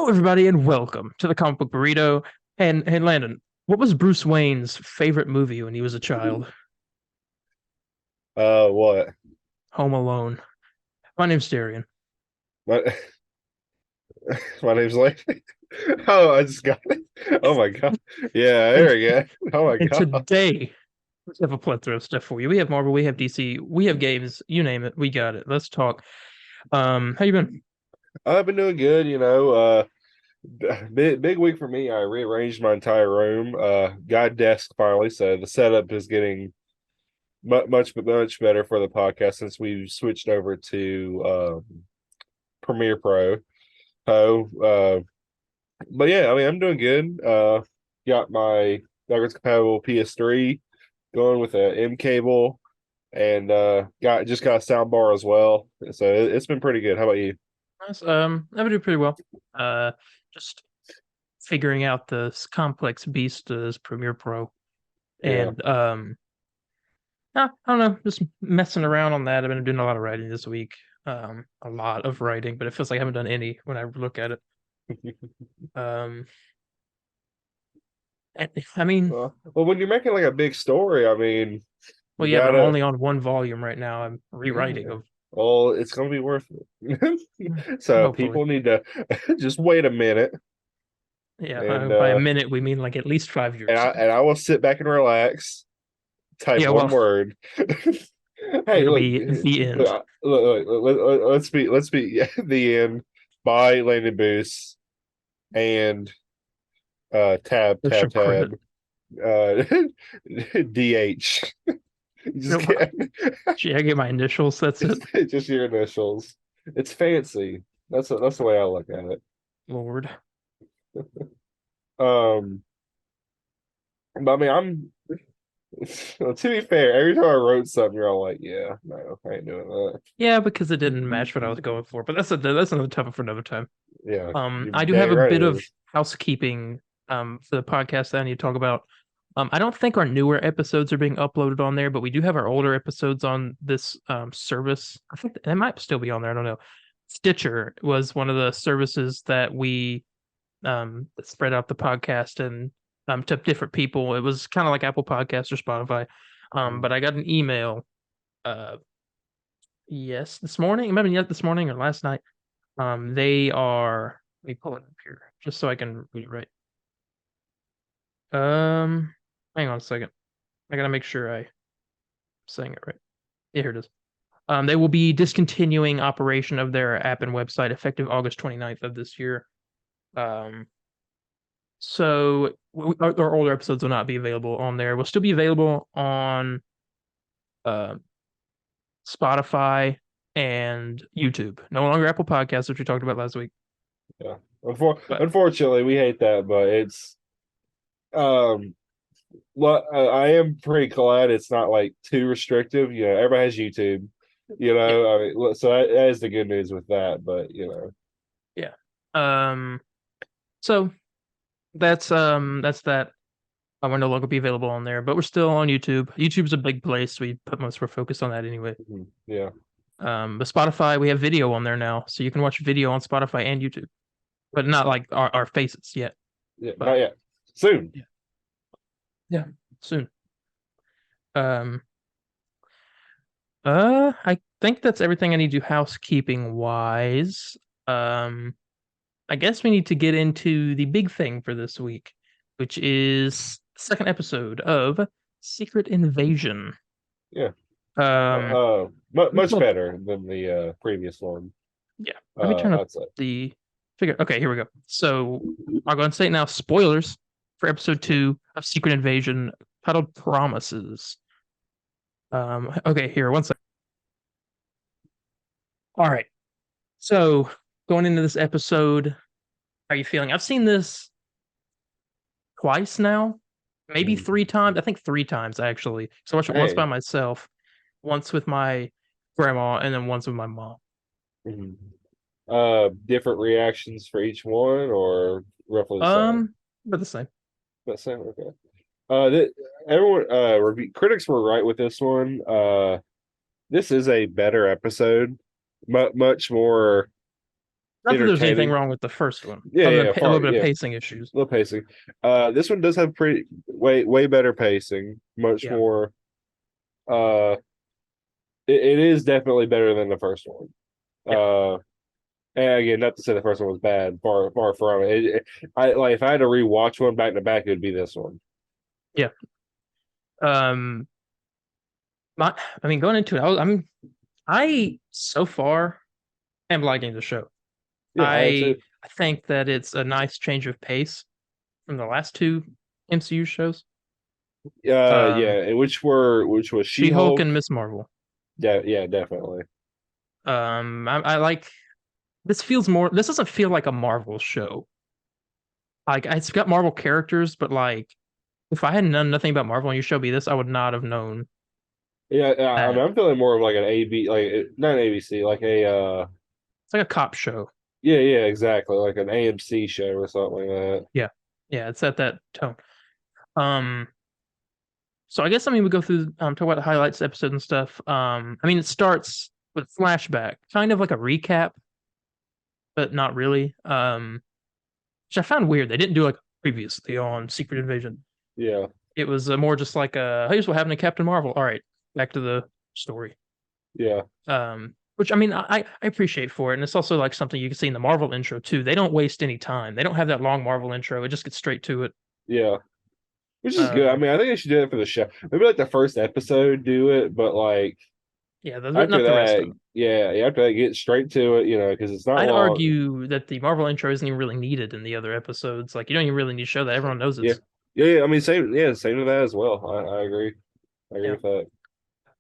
Hello, everybody, and welcome to the Comic Book Burrito. And Landon, what was Bruce Wayne's favorite movie when he was a child? What? Home Alone. My name's Darien. My my name's Lake. Oh, I just got it. Oh my God. Yeah, And, there we go. Oh my and God. today, we have a plethora of stuff for you. We have Marvel, we have DC, we have games, you name it, we got it. Let's talk. How you been? I've been doing good, big week for me. I rearranged my entire room. Got a desk finally, so the setup is getting much better for the podcast since we've switched over to Premiere Pro. Oh, but yeah, I mean, I'm doing good. Got my backwards compatible PS3 going with a M cable, and got a sound bar as well. So it's been pretty good. How about you? Nice. I've been doing pretty well. Just figuring out this complex beast as Premiere Pro. Yeah, And I don't know, just messing around on that. I've been doing a lot of writing this week. A lot of writing, but it feels like I haven't done any when I look at it. Um, and, I mean, well, when you're making like a big story, I mean, well, you yeah, but I'm gotta. only on one volume right now. I'm rewriting Yeah. of, Well, it's gonna be worth it. So hopefully, people need to just wait a minute, yeah. and By a minute, we mean like at least 5 years. I will sit back and relax. Type Yeah, one well, word. Hey, it'll look, be the end. let's be the end by Landon Boost and There's some tab credit. uh DH. You just Nope. can't. Gee, I get my initials. That's it. Just your initials. It's fancy. That's the way I look at it. Lord. Um, but I mean, I'm to be fair, every time I wrote something, you're all like, "Yeah, no, I ain't doing that." Yeah, because it didn't match what I was going for. But that's another topic for another time. Yeah, you're I do have dang a right bit it of is. housekeeping for the podcast that I need to talk about. I don't think our newer episodes are being uploaded on there, but we do have our older episodes on this service. I think they might still be on there. I don't know. Stitcher was one of the services that we spread out the podcast and to different people. It was kind of like Apple Podcasts or Spotify. But I got an email uh yes this morning. It might have been yet this morning or last night. They are, let me pull it up here just so I can read it right. Um, Hang on a second. I gotta make sure I'm saying it right. Yeah, here it is. They will be discontinuing operation of their app and website effective August 29th of this year. Um, our older episodes will not be available on there. Will still be available on uh, Spotify and YouTube. No longer Apple Podcasts, which we talked about last week. Yeah. But Unfortunately, we hate that, but it's um. Well, I am pretty glad it's not like too restrictive. You know, everybody has YouTube. yeah, I mean, so that is the good news with that. But yeah. Um, so that's that. We're no longer be available on there, but we're still on YouTube. YouTube's a big place. We put most of our focus on that anyway. yeah, But Spotify, we have video on there now, so you can watch video on Spotify and YouTube, but not like our faces yet. yeah, not But yet. Soon. yeah, yeah, soon. Um, I think that's everything I need to do housekeeping wise. Um, I guess we need to get into the big thing for this week, which is the second episode of Secret Invasion. Yeah. Um, let me Much pull up, better than the previous one. yeah, let me turn up I'd say. the figure. Okay, here we go. So I'll go and say it now. Spoilers for episode two of Secret Invasion, titled Promises. Okay, here, one second. All right. So going into this episode, how are you feeling? I've seen this twice now, maybe Mm. three times. I think three times actually. So I watched it once by Hey. myself, once with my grandma, and then once with my mom. Mhm. Different reactions for each one, or roughly the same. But the same. The same. Okay. Everyone, critics were right with this one. This is a better episode, much more Not that there's anything entertaining. wrong with the first one, Yeah, other yeah, than yeah, a little far, bit of yeah, pacing issues. little pacing. This one does have pretty way better pacing, much Yeah, more. Uh, it is definitely better than the first one. yeah, Uh, and again, not to say the first one was bad, far from it. I like if I had to rewatch one back to back, it would be this one. yeah. Um, I mean, going into it, I so far am liking the show. Yeah, I had to. I think that it's a nice change of pace from the last two MCU shows. Yeah, and which was She She-Hulk Hulk. and Miss Marvel. Yeah, yeah, definitely. I like this feels more. This doesn't feel like a Marvel show. Like it's got Marvel characters, but like if I had known nothing about Marvel and you showed me this, I would not have known Yeah, I mean, that. I'm feeling more of like an AB, like not an ABC, like a It's like a cop show. yeah, yeah, exactly, like an AMC show or something like that. Yeah, yeah, it's at that tone. Um, so I guess we go through talk about the highlights of the episode and stuff. I mean it starts with flashback, kind of like a recap, but not really. Which I found weird. They didn't do like previously on Secret Invasion. Yeah, It was more just like here's what happened to Captain Marvel. All right, back to the story. yeah, Which I mean I appreciate for it, and it's also like something you can see in the Marvel intro too. They don't waste any time. They don't have that long Marvel intro. It just gets straight to it. yeah. Which is good. I Um, mean, I think they should do it for the show. Maybe like the first episode, do it, but like yeah, after not the rest that, of it. yeah, after that, get straight to it, because it's not I'd long. argue that the Marvel intro isn't even really needed in the other episodes. Like you don't even really need to show that. Everyone knows Yeah, it's yeah, yeah. I mean, same to that as well. I agree. I agree yeah. with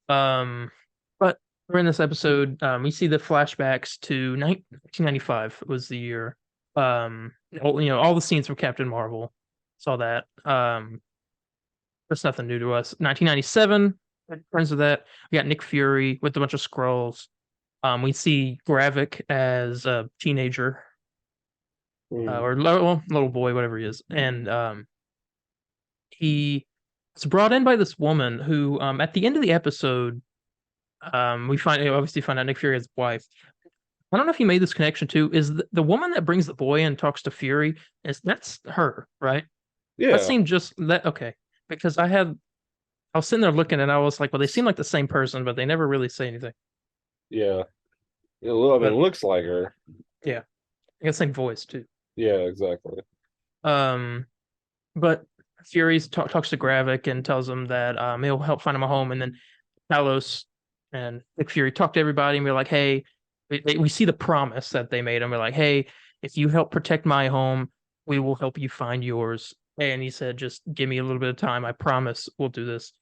that. But we're in this episode. We see the flashbacks to 1995 was the year. All the scenes from Captain Marvel. Saw that. That's nothing new to us. 1997. Friends with that. We got Nick Fury with a bunch of scrolls. We see Gravik as a teenager, Mm. little boy, whatever he is, and he was brought in by this woman who, at the end of the episode, obviously find out Nick Fury has a wife. I don't know if you made this connection too. Is the woman that brings the boy and talks to Fury? That's her, right? That Yeah, seemed just that okay because I was sitting there looking and I was like, well, they seem like the same person, but they never really say anything. yeah. I mean, it But looks like her. yeah, I guess same voice too. Yeah, exactly. Um, but Fury talks to Gravik and tells him that he'll help find him a home, and then Talos and Nick Fury talk to everybody, and we're like, hey, we see the promise that they made, and we're like, hey, if you help protect my home, we will help you find yours. And he said, just give me a little bit of time. I promise we'll do this.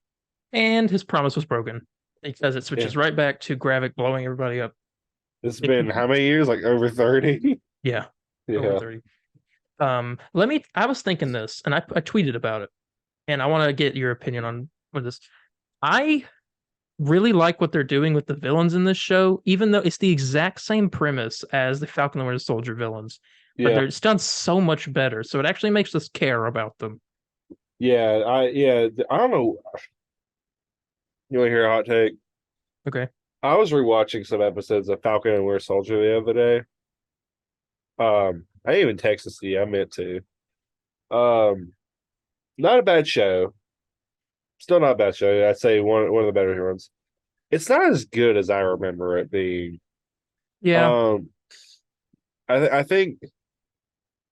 And his promise was broken because it Yeah. switches right back to Gravik blowing everybody up. It's been how many years? Like over 30? Yeah, over Yeah. 30. I was thinking this and I tweeted about it and I want to get your opinion on this. I really like what they're doing with the villains in this show, even though it's the exact same premise as the Falcon and Winter Soldier villains, but Yeah. it's done so much better. So it actually makes us care about them. Yeah. I don't know. You want to hear a hot take? Okay. I was rewatching some episodes of Falcon and Winter Soldier the other day. I didn't even text this to you. I meant to. Um, Not a bad show. Still not a bad show. I'd say one of the better ones. It's not as good as I remember it being. Yeah. Um, I think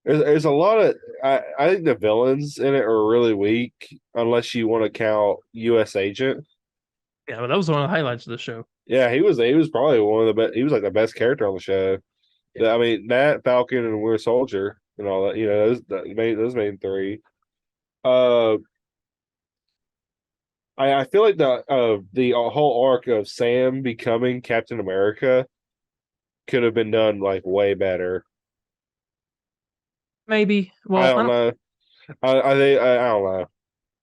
there's a lot of I think the villains in it are really weak unless you want to count U.S. Agent. Yeah. Well, that was one of the highlights of the show. Yeah, he was probably one of the best. He was like the best character on the show. Yeah. I mean, that Falcon and Winter Soldier and all that. Those main three. Uh, I feel like the whole arc of Sam becoming Captain America could have been done like way better. Maybe. I Well, don't know. I don't know.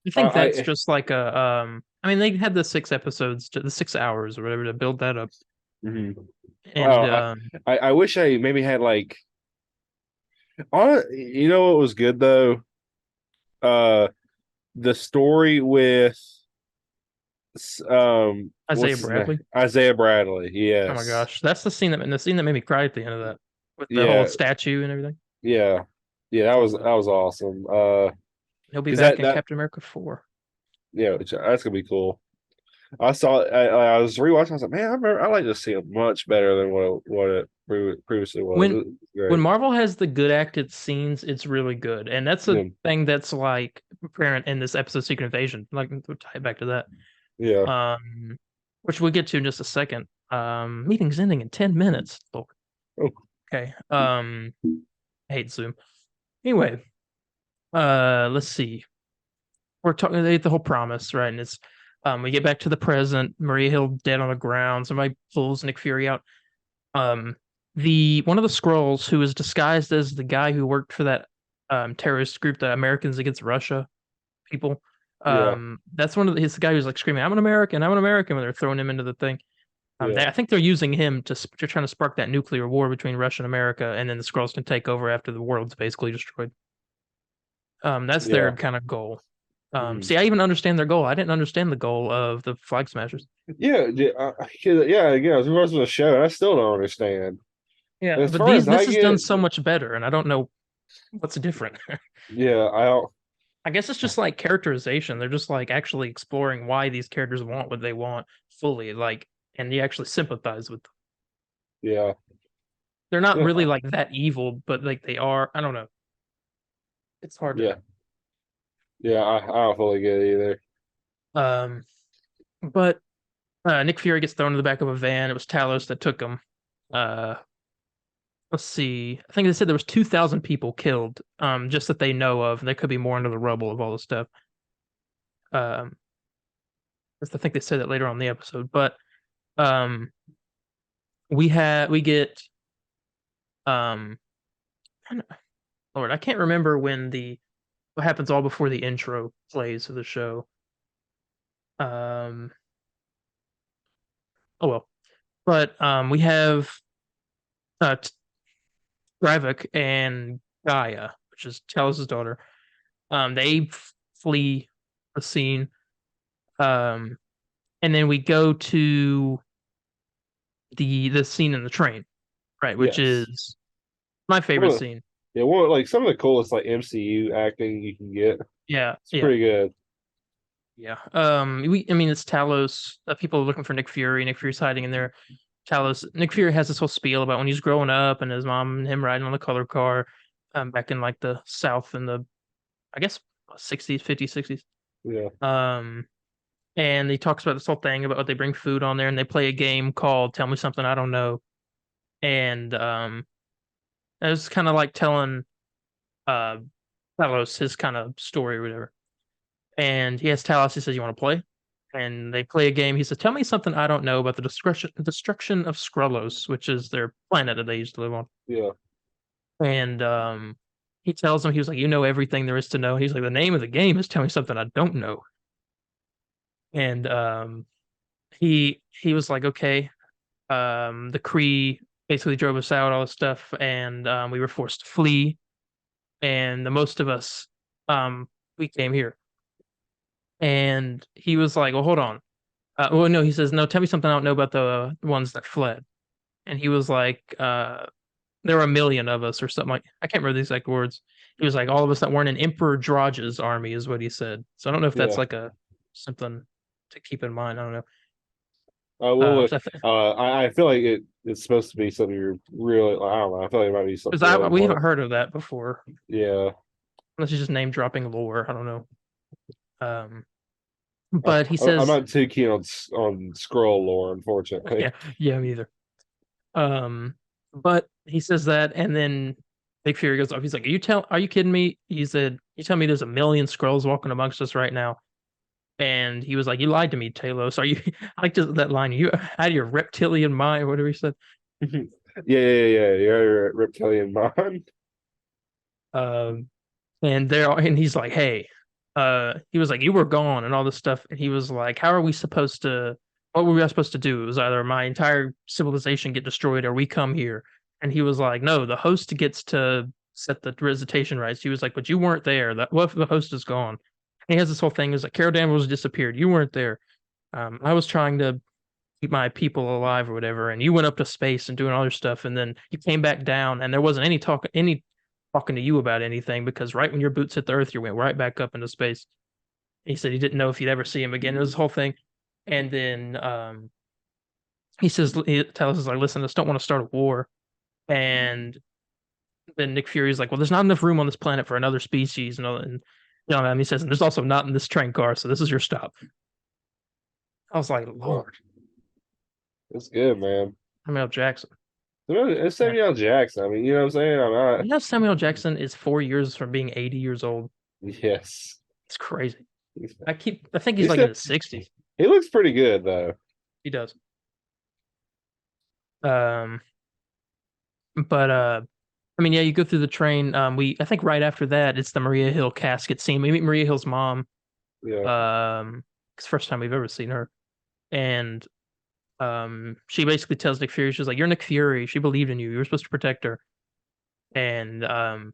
I think that's I just like a I mean they had the 6 episodes to the 6 hours or whatever to build that up. mhm. And I wish I maybe had like you know what was good though? Uh the story with what's Isaiah his name? Bradley. Isaiah Bradley. Oh my Yes. gosh, that's the scene that made me cry at the end of that. with the whole Yeah, statue and everything. yeah, yeah. That It's all was good. awesome. He'll be Because back in that Captain America 4. yeah, that's gonna be cool. I saw. I was rewatching. I was like, man, I like to see it much better than what it previously was. It When was when great. Marvel has the good acted scenes, it's really good, and that's a Yeah, thing that's like apparent in this episode, Secret Invasion. Like we'll tie it back to that. yeah. Um, which we'll get to in just a second. Meeting's ending in 10 minutes. Oh, Oh, okay. I hate Zoom. Anyway, let's see. We're talking the whole promise, right? And it's we get back to the present. Maria Hill dead on the ground. Somebody pulls Nick Fury out. Um, the one of the Skrulls who is disguised as the guy who worked for that terrorist group, the Americans Against Russia people. yeah, That's one of the, he's the guy who's like screaming, I'm an American," when they're throwing him into the thing. yeah, I think they're using him to trying to spark that nuclear war between Russia and America, and then the Skrulls can take over after the world's basically destroyed. That's their yeah. kind of goal. Mhm. See, I even understand their goal. I didn't understand the goal of the Flag Smashers. Yeah, yeah, yeah. Again, I was watching the show, and I still don't understand. Yeah, As but far these as I this is done get, so much better, and I don't know what's different. yeah, I don't. I guess it's just like characterization. They're just like actually exploring why these characters want what they want fully, like, and you actually sympathize with them. Yeah, They're not yeah, really like that evil, but like they are. I don't know. It's hard to yeah, yeah. I don't fully get it either. know. But Nick Fury gets thrown in the back of a van. It was Talos that took him. Uh, let's see. I think they said there was 2,000 people killed. Just that they know of. There could be more under the rubble of all this stuff. Um, I think they said that later on in the episode. But um, we get um, Lord, I can't remember when the what happens all before the intro plays of the show. Um, oh well. But we have uh Gravik and Gaia, which is Talos' daughter. They flee the scene. Um, and then we go to the scene in the train, right, which Yes. is my favorite Well, scene. yeah, one like some of the coolest like MCU acting you can get. Yeah, It's yeah, pretty good. yeah. I mean, it's Talos. People are looking for Nick Fury. Nick Fury's hiding in there. Talos. Nick Fury has this whole spiel about when he's growing up and his mom and him riding on the color car, back in like the South in the, I guess, 60s, 50s, 60s. Yeah, Um, and he talks about this whole thing about what they bring food on there, and they play a game called "Tell Me Something I Don't Know." And it was kind of like telling uh Talos his kind of story or whatever. And he has Talos. He says, "You want to play?" And they play a game. He says, "Tell me something I don't know about the destruction of Skrullos, which is their planet that they used to live on." yeah, And he tells him, he was like, "You know everything there is to know." He's like, "The name of the game is Tell Me Something I Don't Know." And he was like, "Okay." The Kree basically drove us out, all this stuff, and we were forced to flee. And the most of us, we came here. And he was like, "Well, hold on." Well, no, he says, "No, tell me something I don't know about the ones that fled." And he was like, "There were a million of us, or something like." I can't remember the exact words. He was like, "All of us that weren't in Emperor Draj's army," is what he said. So I don't know if that's yeah. like a something to keep in mind. I don't know. Well, So I feel like it's supposed to be something you're really. I don't know. I feel like it might be because something I really we haven't important. heard of that before, Yeah, unless he's just name dropping lore. I don't know. Um, I, but he I'm says, not too keen on scroll lore, unfortunately. yeah, yeah, me either. Um, but he says that, and then Big Fury goes off. He's like, Are you kidding me?" He said, "You tell me there's a million scrolls walking amongst us right now." And he was like, "You lied to me, Talos. Are you?" I like that line. You out of your reptilian mind, whatever he said. Yeah, yeah, yeah. You're a reptilian mind. Um, and he's like, "Hey," he was like, "You were gone and all this stuff." And he was like, "How are we supposed to? What were we supposed to do? It was either my entire civilization get destroyed or we come here." And he was like, "No, the host gets to set the visitation rights." He was like, "But you weren't there. That what if the host is gone?" And he has this whole thing. Is like, Carol Danvers disappeared. You weren't there. I was trying to keep my people alive or whatever. And you went up to space and doing all your stuff, and then you came back down, and there wasn't any talking to you about anything because right when your boots hit the Earth, you went right back up into space. He said he didn't know if he'd ever see him again. It was the whole thing, and then he tells us like, listen, I just don't want to start a war, and then Nick Fury's like, well, there's not enough room on this planet for another species, and he says, and there's also not in this train car, so this is your stop. I was like, Lord, It's good, man. Samuel Jackson. It's Yeah. Samuel Jackson. I mean, you know what I'm saying? I'm not. You know, Samuel Jackson is 4 years from being 80 years old. Yes. It's crazy. I think he's He's like in still, his 60s. he looks pretty good though. He does. Um, but I mean, yeah, you go through the train. I think right after that, it's the Maria Hill casket scene. We meet Maria Hill's mom. Yeah. It's the first time we've ever seen her, and she basically tells Nick Fury, she's like, "You're Nick Fury. She believed in you. You were supposed to protect her." And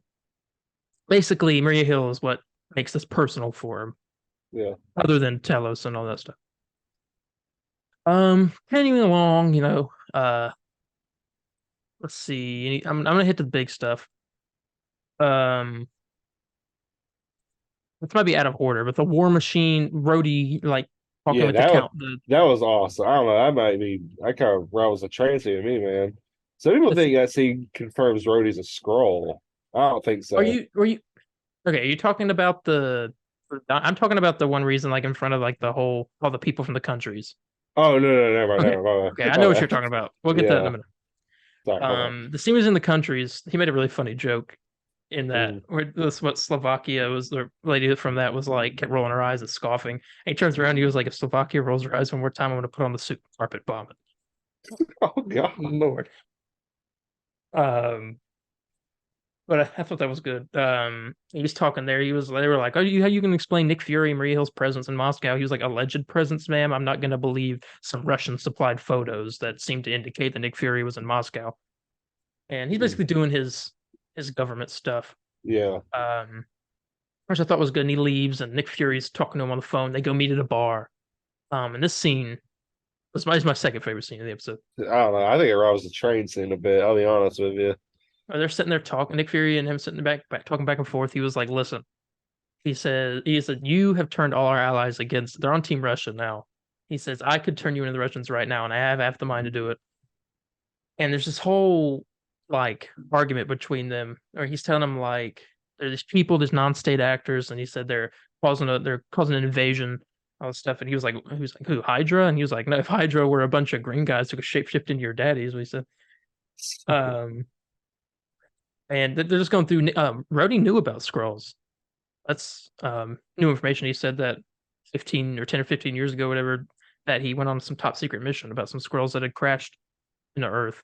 basically, Maria Hill is what makes this personal for him, Yeah. other than Telos and all that stuff. Continuing along, let's see. I'm gonna hit the big stuff. Um, This might be out of order, but the War Machine, Rhodey, like talking Yeah, with the count. The that was awesome. I don't know. That kind of was a train to me, man. Some people the think that scene confirms Rhodey's a scroll. I don't think so. are you okay? Are you talking about the? I'm talking about the one reason, like in front of like all the people from the countries. Oh no, never mind, Okay, never mind. okay, I know My what you're bad. talking about. We'll get to that in a Yeah. minute. Sorry, my bad. The scene was in the countries. He made a really funny joke in that, Mm. where this what Slovakia was. The lady from that was like kept rolling her eyes and scoffing. And he turns around, and he was like, "If Slovakia rolls her eyes one more time, I'm going to put on the suit and carpet bomb it." Oh God. Lord. Um, but I thought that was good. He was talking there. They were like, "Oh, how you can explain Nick Fury and Maria Hill's presence in Moscow?" He was like, "Alleged presence, ma'am. I'm not going to believe some Russian supplied photos that seem to indicate that Nick Fury was in Moscow." And he's Mm. basically doing his government stuff. Yeah. Which I thought was good. And he leaves, and Nick Fury's talking to him on the phone. They go meet at a bar. And this scene is my second favorite scene of the episode. I don't know. I think it robs the train scene a bit. I'll be honest with you. They're sitting there talking. Nick Fury and him sitting back talking back and forth. He was like, "Listen." He said, "You have turned all our allies against. They're on Team Russia now." He says, "I could turn you into the Russians right now, and I have half the mind to do it." And there's this whole like argument between them, or he's telling them like there's these people, these non-state actors, and he said they're causing an invasion, all this stuff. And he was like, who, Hydra? And he was like, no, if Hydra were a bunch of green guys who could shapeshift into your daddies, we said. Um, and they're just going through. Rhodey knew about Skrulls. That's new information. He said that 15 or 10 or 15 years ago, whatever, that he went on some top secret mission about some Skrulls that had crashed into Earth.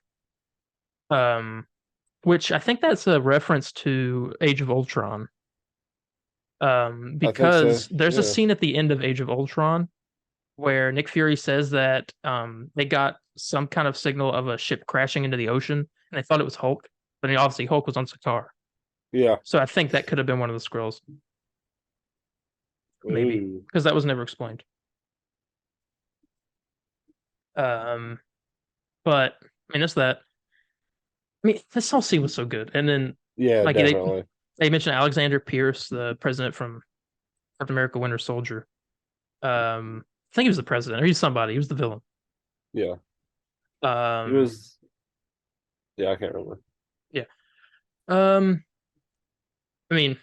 Which I think that's a reference to Age of Ultron. I think so. Because there's a Yeah. scene at the end of Age of Ultron where Nick Fury says that they got some kind of signal of a ship crashing into the ocean, and they thought it was Hulk, but obviously Hulk was on Sakaar. Yeah. So I think that could have been one of the Skrulls, maybe, Ooh. because that was never explained. Um, but I mean, that's that. I mean, this whole scene was so good, and then Yeah, like definitely. they mentioned Alexander Pierce, the president from Captain America: Winter Soldier. I think he was the president, or he's somebody. He was the villain. Yeah. He Um, was yeah, I can't remember. yeah. Um, I mean,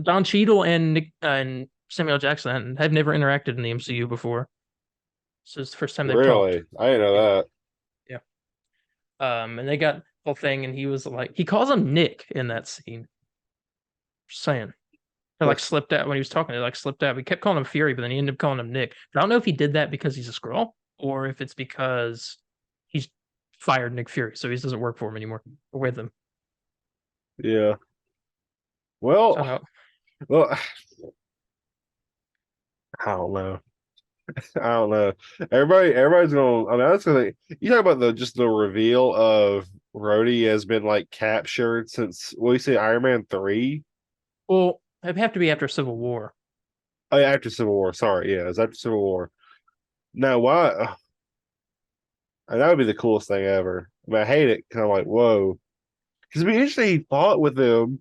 Don Cheadle and Nick and Samuel Jackson have never interacted in the MCU before. So it's the first time they've talked. Really? I didn't know Yeah, that. yeah. And they got the whole thing, and he was like, he calls him Nick in that scene. Just saying. It like slipped out when he was talking. It like slipped out. We kept calling him Fury, but then he ended up calling him Nick. But I don't know if he did that because he's a Skrull or if it's because he's fired Nick Fury, so he doesn't work for him anymore or with him. Yeah. Well, So, well, I don't know. I don't know. Everybody's gonna. I mean, that's gonna. You talk about the reveal of Rhodey has been like captured since what do you say, Iron Man 3? well, it'd have to be after Civil War. Oh, yeah, after Civil War. Sorry, yeah, it's after Civil War. Now, why? And that would be the coolest thing ever. I mean, I hate it. Kind of like, whoa. Because we usually fought with them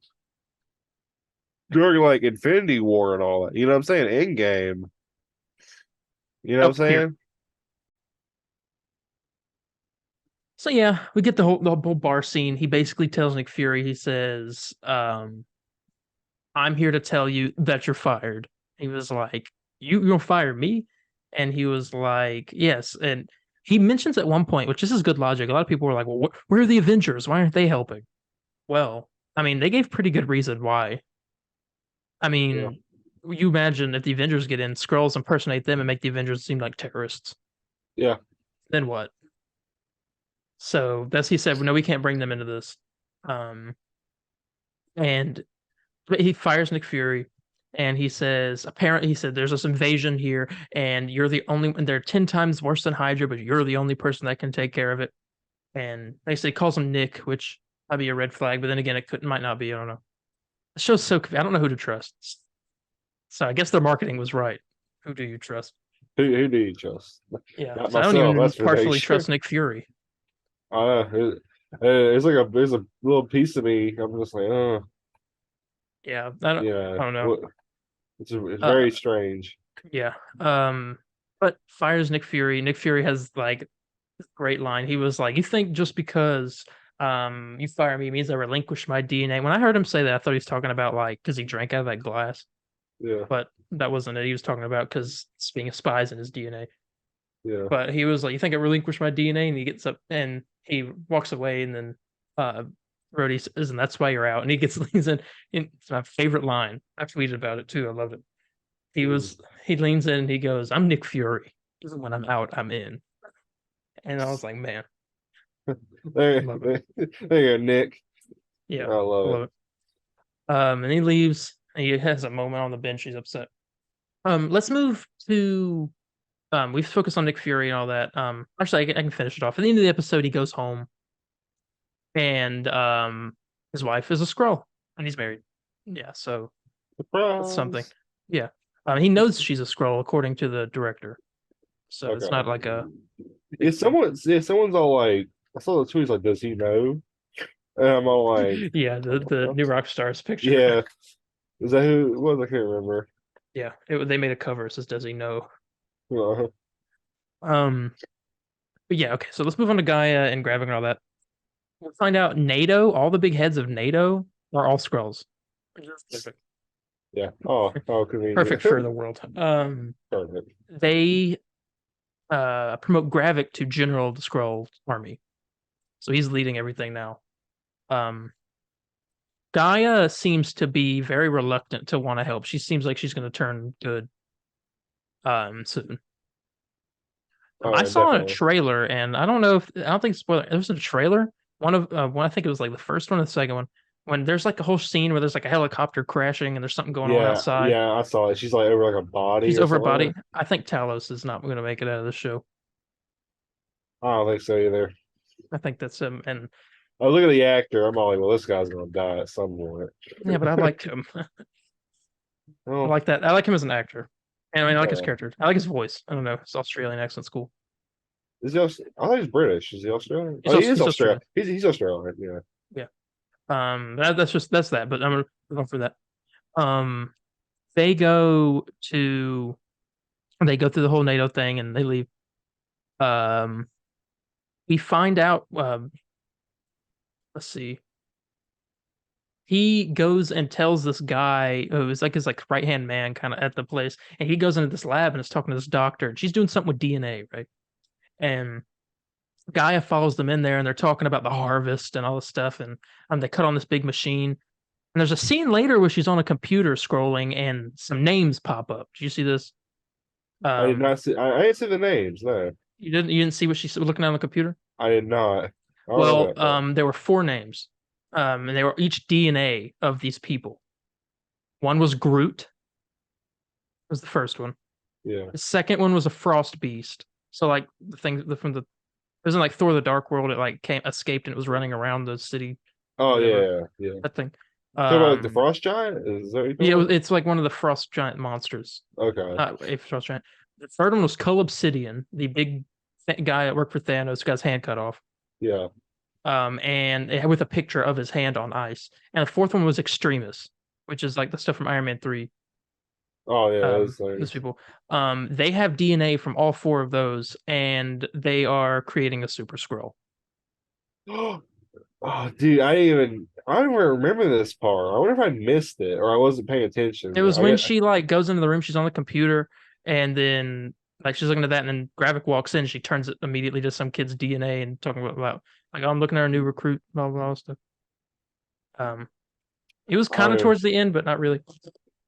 during like Infinity War and all that. You know what I'm saying? In game. You know Oh, what I'm here. saying? So yeah, we get the whole bar scene. He basically tells Nick Fury, he says, I'm here to tell you that you're fired. He was like, you gonna fire me? And he was like, yes. And he mentions at one point, which this is good logic. A lot of people were like, well, where are the Avengers? Why aren't they helping? Well, I mean, they gave pretty good reason why. I Yeah. mean, you imagine if the Avengers get in, Skrulls impersonate them and make the Avengers seem like terrorists. Yeah. Then what? So that's he said, well, no, we can't bring them into this. Um, and but he fires Nick Fury, and he says, apparently, he said, there's this invasion here, and you're the only, and they're 10 times worse than Hydra, but you're the only person that can take care of it. And basically calls him Nick, which might be a red flag, but then again, it could might not be. I don't know. The show's so I don't know who to trust. So I guess their marketing was right. Who do you trust? Who do you trust? Yeah, Not so I don't myself, even that's for dang partially sure. trust Nick Fury. It's like there's a little piece of me. I'm just like, oh, Yeah, yeah. I don't know. What? It's Uh, very strange. yeah. But fires Nick Fury. Nick Fury has like this great line. He was like, "You think just because you fire me means I relinquish my DNA?" When I heard him say that, I thought he was talking about like because he drank out of that glass, Yeah, but that wasn't it. He was talking about because being a spy's in his DNA. yeah. But he was like, "You think I relinquish my DNA?" And he gets up and he walks away, and then Rhodey says, "And that's why you're out." And he gets leans in. It's my favorite line. I tweeted about it too. I love it. Mm. He leans in and he goes, "I'm Nick Fury. When I'm out, I'm in." And I was like, man, love it. There you go, Nick. I Yeah, I love it. love it. And he leaves. And he has a moment on the bench. He's upset. Let's move to we've focused on Nick Fury and all that. Actually, I can finish it off. At the end of the episode, he goes home, and his wife is a Skrull, and he's married. Yeah, so that's something. Surprise. Yeah, he knows she's a Skrull according to the director, so it's Okay. not like a Yeah, big thing. someone's all like, I saw the tweets like, does he know? And I'm all like, Yeah, the new rock stars picture. yeah. Is that who it was? I can't remember. Yeah, they made a cover. It says, "Does he know?" Uh, Um, but yeah, okay. So let's move on to Gaia and Gravik and all that. We'll find out NATO. All the big heads of NATO are all Skrulls. Perfect, yeah. Oh, convenient. perfect for the world. Perfect. They promote Gravik to general of the Skrull army, so he's leading everything now. Um, Gaia seems to be very reluctant to want to help. She seems like she's going to turn good soon. Oh I yeah, saw a definitely. trailer, and I don't know if I don't think spoiler. There was a trailer. One I think it was like the first one or the second one. When there's like a whole scene where there's like a helicopter crashing and there's something going on Yeah, outside. yeah, I saw it. She's like over like a body She's or over a something like body. that. I think Talos is not going to make it out of the show. I don't think so either. I think that's him. And Oh, look at the actor. I'm all like, well, this guy's gonna die at some point. yeah, but I liked him. I Oh, like that. I like him as an actor. And I mean, I like his yeah. character. I like his voice. I don't know. His Australian accent's cool. Is he? I think he's British. Is he Australian? He's Oh, he also is he's Australian. Australian. He's Australian. Yeah. Yeah. That's that. But I'm going for that. Um, they go to they go through the whole NATO thing and they leave. Um, we find out. Let's see. He goes and tells this guy who is like his like right hand man, kind of at the place, and he goes into this lab and is talking to this doctor, and she's doing something with DNA, right? And Gaia follows them in there, and they're talking about the harvest and all this stuff, and they cut on this big machine. And there's a scene later where she's on a computer scrolling, and some names pop up. Did you see this? I did Um, not see. I didn't see the names. No, you didn't see what she's looking at on the computer? I did not. I don't remember Well, that part. there were four names, and they were each DNA of these people. One was Groot, was the first one. Yeah. The second one was a frost beast. So like the thing from the it wasn't like Thor the Dark World, it like came escaped and it was running around the city, Oh whatever. yeah, yeah. That thing. Talk about like the Um frost giant. Is that what you're yeah, talking it's like one of the frost giant monsters. about? Okay. A frost giant. The third one was Cull Obsidian, the big guy that worked for Thanos got his hand cut off. Yeah. And with a picture of his hand on ice. And the fourth one was Extremis, which is like the stuff from Iron Man 3. Oh yeah, those Those things. people. They have DNA from all four of those, and they are creating a super scroll. Oh, dude, I don't even remember this part. I wonder if I missed it or I wasn't paying attention. It was I when get she like goes into the room, she's on the computer, and then like she's looking at that, and then Gravik walks in, she turns it immediately to some kid's DNA and talking about like, oh, I'm looking at our new recruit, blah blah blah stuff. Um, it was I kind don't of even, towards the end, but not really.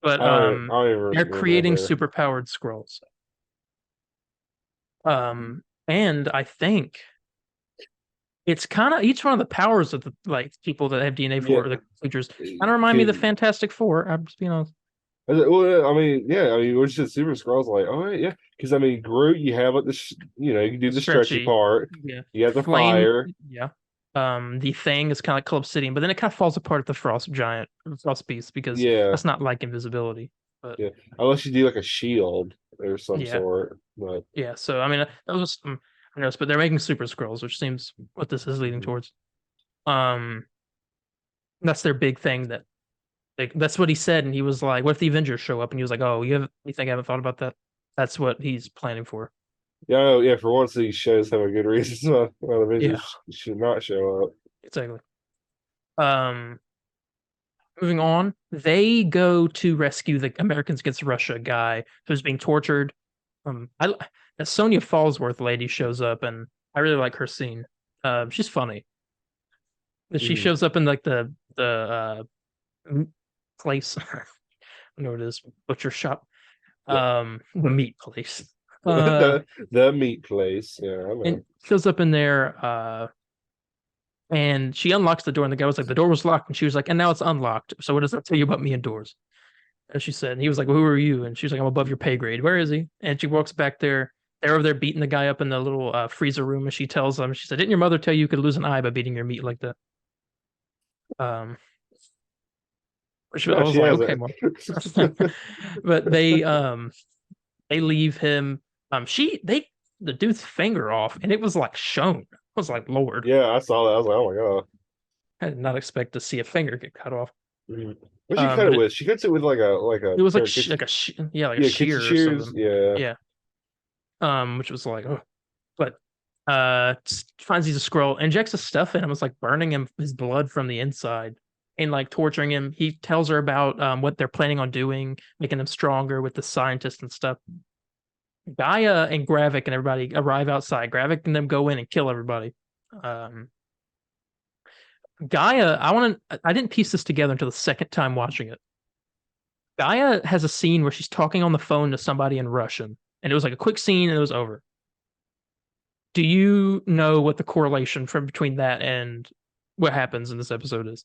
But I don't they're even creating remember. super powered scrolls. And I think it's kind of each one of the powers of the like people that have DNA Yeah, for the creatures kind of remind me of the kid. Fantastic Four. I'm just being honest. Well, I mean, yeah, I mean, which is Super Scrolls like, oh yeah, because I mean, Groot, you have like you can do the stretchy Stretchy, part. yeah. You have the Flame, fire. yeah. The Thing is kind of like Club Obsidian, but then it kind of falls apart at the Frost Beast because Yeah, that's not like invisibility. But yeah. Unless you do like a shield or some yeah, sort. But yeah. So I mean, that was I noticed, but they're making super scrolls, which seems what this is leading towards. Um, that's their big thing. That's what he said, and he was like, "What if the Avengers show up?" And he was like, "Oh, you think I haven't thought about that?" That's what he's planning for. yeah, yeah. For once, these shows have a good reason why the Yeah, Avengers should not show up. exactly. Um, moving on, they go to rescue the Americans Against Russia guy who's being tortured. I that Sonia Fallsworth lady shows up, and I really like her scene. She's funny. She Mhm. shows up in like the place. I don't know what it is, butcher shop. The meat place. Uh, The meat place. Yeah, I and know. shows up in there. And she unlocks the door, and the guy was like, "The door was locked," and she was like, "And now it's unlocked. So what does that tell you about me and doors?" And she said, and he was like, "Well, who are you?" And she was like, "I'm above your pay grade. Where is he?" And she walks back there. They're over there beating the guy up in the little freezer room, and she tells him, she said, "Didn't your mother tell you could lose an eye by beating your meat like that?" Um, which I No, was she like, okay, hasn't. mom. But they leave him. They the dude's finger off, and it was like shown. I was like, Lord, Yeah, I saw that. I was like, oh my God. I did not expect to see a finger get cut off. Mhm. What she cut But it with? She cuts it with like a it was like pair of kitchen, yeah, like a yeah, kitchen shear or shears. something. Yeah. Yeah. Which was like, oh, but finds he's a scroll, injects a stuff in him, was like burning him his blood from the inside and like torturing him. He tells her about what they're planning on doing, making them stronger with the scientists and stuff. Gaia and Gravik and everybody arrive outside. Gravik and them go in and kill everybody. Um, Gaia, I didn't piece this together until the second time watching it. Gaia has a scene where she's talking on the phone to somebody in Russian, and it was like a quick scene and it was over. Do you know what the correlation from between that and what happens in this episode is?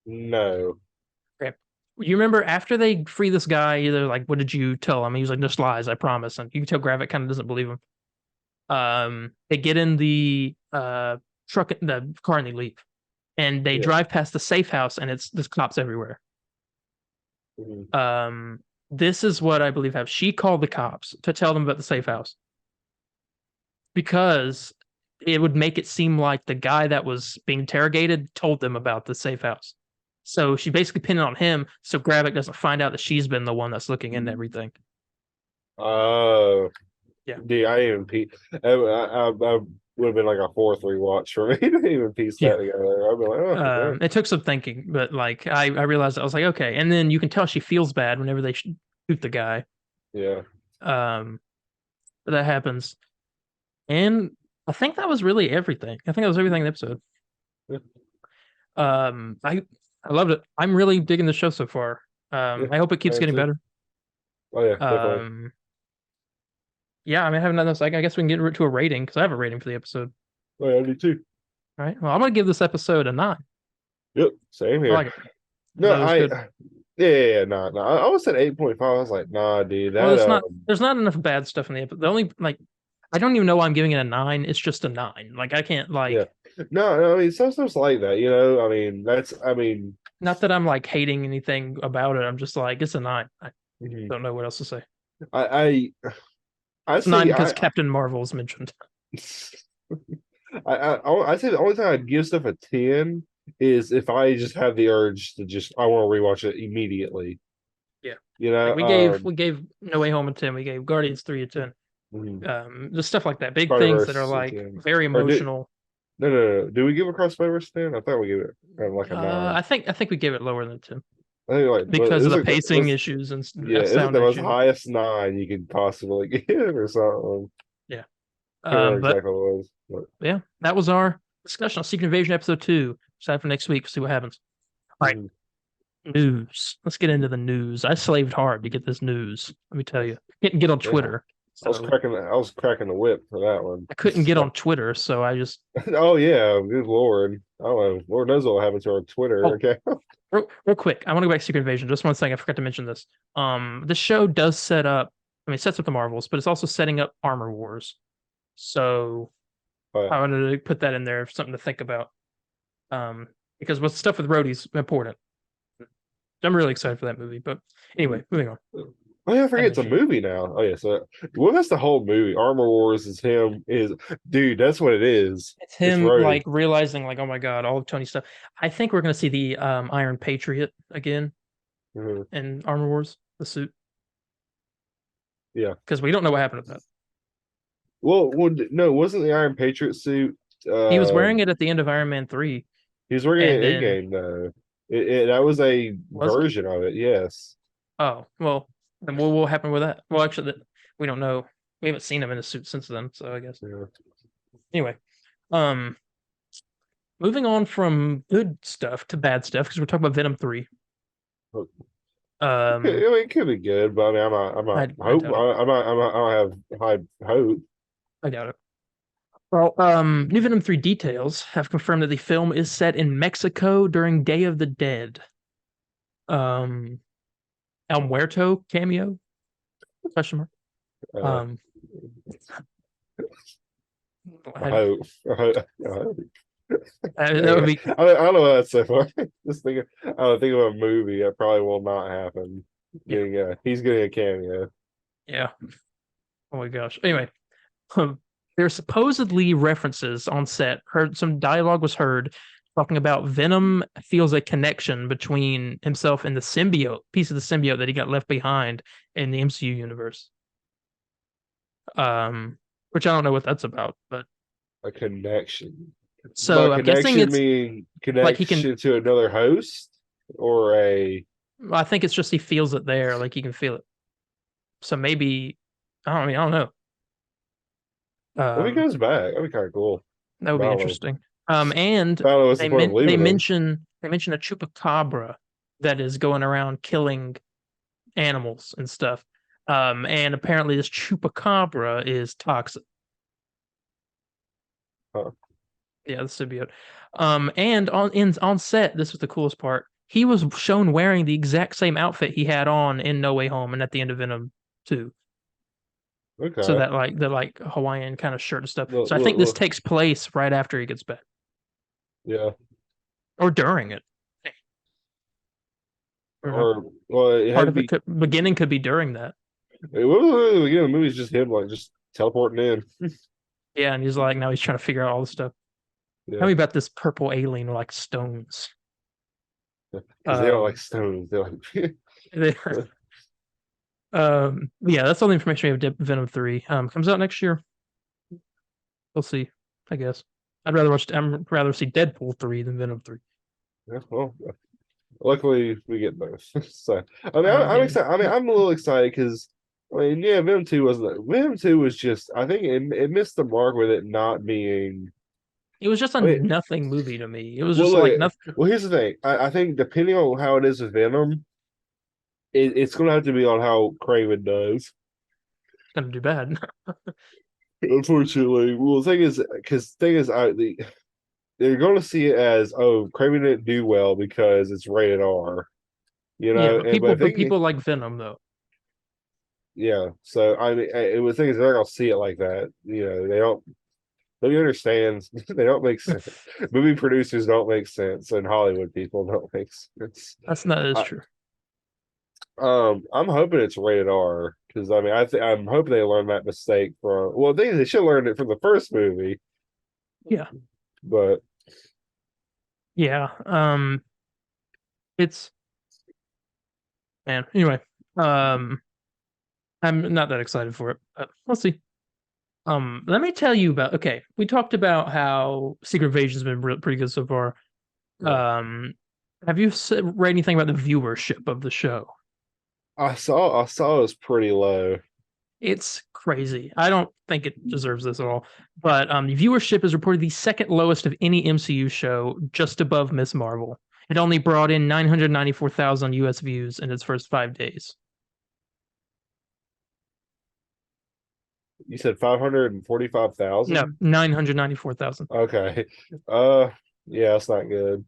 No. Okay. You remember after they free this guy, they're like, "What did you tell him?" He was like, "Just lies, I promise." And you can tell Gravik kind of doesn't believe him. They get in the the car, and they leave, and they Yeah. drive past the safe house, and there's cops everywhere. Mhm. Um, this is what I believe have she called the cops to tell them about the safe house because it would make it seem like the guy that was being interrogated told them about the safe house. So she basically pinned it on him so Gravik doesn't find out that she's been the one that's looking into everything. Oh, Yeah. dude, I didn't even piece. I would have been like a fourth rewatch for me to even piece Yeah. that together. I'd be like, oh, okay. It took some thinking, but like I realized I was like, okay. And then you can tell she feels bad whenever they shoot the guy. Yeah. Um, but that happens. And I think that was really everything. I think that was everything in the episode. Yeah. I loved it. I'm really digging the show so far. Yeah. I hope it I keeps am getting too. better. Oh yeah, definitely. Um, yeah, I mean, I haven't done this. Like, I guess we can get to a rating because I have a rating for the episode. Oh yeah, I do too. All right. Well, I'm gonna give this episode a 9. Yep, same I here. like it. I No, thought it was good. yeah, nah, nah. I was at 8.5. I was like, nah, dude, Well, that there's not enough bad stuff in the episode. The only like I don't even know why I'm giving it a 9. It's just a 9. Like I can't yeah. like No, no, I mean some stuff's like that, I mean, I mean, not that I'm like hating anything about it. I'm just like it's a 9. I mhm. don't know what else to say. I I It's nine see. because Captain Marvel is mentioned. I say the only time I'd give stuff a 10 is if I just have the urge to just I want to rewatch it immediately. Yeah. You Like know, we gave No Way Home a 10. We gave Guardians 3 a 10. mhm. Just stuff like that. Big Spider things that are Verse like 10. very Or did emotional. no. Do we give Across Spider Verse 10? I thought we gave it kind of like a 9. I think we gave it lower than 10 I think like but because of is the it pacing issues and yeah, is it sound the most issues. highest 9 you could possibly give or something? Yeah. Can't remember But exactly what it was. But, yeah, that was our discussion on Secret Invasion episode 2. Excited for next week. See what happens. All right. mhm. News. Let's get into the news. I slaved hard to get this news. Let me tell you. Couldn't get on Yeah, Twitter. I was cracking the whip for that one. I couldn't get on Twitter, so I just Oh yeah, good lord. I don't know. Lord knows what will happen to our Twitter. oh Okay. real quick. I want to go back to Secret Invasion. Just one thing. I forgot to mention this. The show does set up. I mean, it sets up the Marvels, but it's also setting up Armor Wars. So But I wanted to put that in there, something to think about. Because with stuff with Rhodey's important. I'm really excited for that movie. But anyway, moving on. oh yeah, I forget it's a Energy. movie now. Oh yeah, so well that's the whole movie. Armor Wars is him is dude, that's what it is. It's It's him like Rhodey. realizing like, oh my god, all of Tony's stuff. I think we're gonna see the Iron Patriot again Mhm. in Armor Wars, the suit, Yeah. because we don't know what happened to that. No, wasn't the Iron Patriot suit He was wearing um it at the end of Iron Man 3, he was working and at then Endgame though. That was a was it? version of it, yes. Oh, well, then what will happen with that? Well, actually, we don't know. We haven't seen him in a suit since then, so I guess. Yeah. Anyway, um, moving on from good stuff to bad stuff because we're talking about Venom 3. I mean, it could be good, but I mean, I doubt it. I don't have high hope. I doubt it. Well, New Venom 3 details have confirmed that the film is set in Mexico during Day of the Dead. Um, El Muerto cameo? Question mark. Uh, Um, I hope. I hope. that would be I don't know what that's so far. Just thinking, I don't think of a movie that probably will not happen. yeah, He's getting a cameo. yeah. Oh my gosh. Anyway, there's supposedly references on set. Heard some dialogue was heard talking about Venom feels a connection between himself and the symbiote, piece of the symbiote that he got left behind in the MCU universe. Which I don't know what that's about, but A connection. By so I'm guessing connection it's mean like he can. connection to another host or a I think it's just he feels it there, like he can feel it. So maybe I don't know. if he Um, comes back, that'd be kind of cool. that would But be I don't know. interesting. And I don't know what's the point of leaving them. they mention a chupacabra that is going around killing animals and stuff. And apparently this chupacabra is toxic. Huh. Yeah, the symbiote. And on set, this was the coolest part. He was shown wearing the exact same outfit he had on in No Way Home and at the end of Venom 2. So Okay. that like the like Hawaiian kind of shirt and stuff. Look, So I think look, this look. takes place right after he gets back Yeah. or during it. I don't know. Or well, it had Part to of it be. could beginning could be during that. What was the beginning of the movie? Is just him like just teleporting in. Yeah, and he's like now he's trying to figure out all the stuff. Tell Yeah. me about this purple alien like stones. Because they don't like Um, stones. They like they- yeah, that's all the information we have. Venom 3 comes out next year. We'll see. I guess I'd rather see Deadpool 3 than Venom 3. yeah, well, luckily we get both. So I mean, I'm And excited. I mean, I'm a little excited because I mean, yeah, Venom 2 was just. I think it missed the mark with it not being. it was just a I mean, nothing movie to me. It was well, just like look. nothing. Well, here's the thing. I think depending on how it is with Venom, it's going to have to be on how Craven does. Gonna do bad. Unfortunately, well, the thing is, they're going to see it as Craven didn't do well because it's rated R, you Yeah, know. but And but I think people like Venom though. yeah. So I mean, it was thing is they're not going to see it like that. You know, they don't. Nobody understands. They don't make sense. Movie producers don't make sense, and Hollywood people don't make sense. That is I, true. I'm hoping it's rated R because I mean I'm hoping they learned that mistake from. Well, they should learn it from the first movie, Yeah. but Yeah. It's man. Anyway, um, I'm not that excited for it, but we'll see. Let me tell you about. Okay, we talked about how Secret Invasion's been pretty good so far. yeah. Um, have you read anything about the viewership of the show? I saw it was pretty low. It's crazy. I don't think it deserves this at all. But the viewership is reported the second lowest of any MCU show, just above Miss Marvel. It only brought in 994,000 US views in its first 5 days. You said 545 No, thousand. 994,000. Okay. Yeah, that's not good.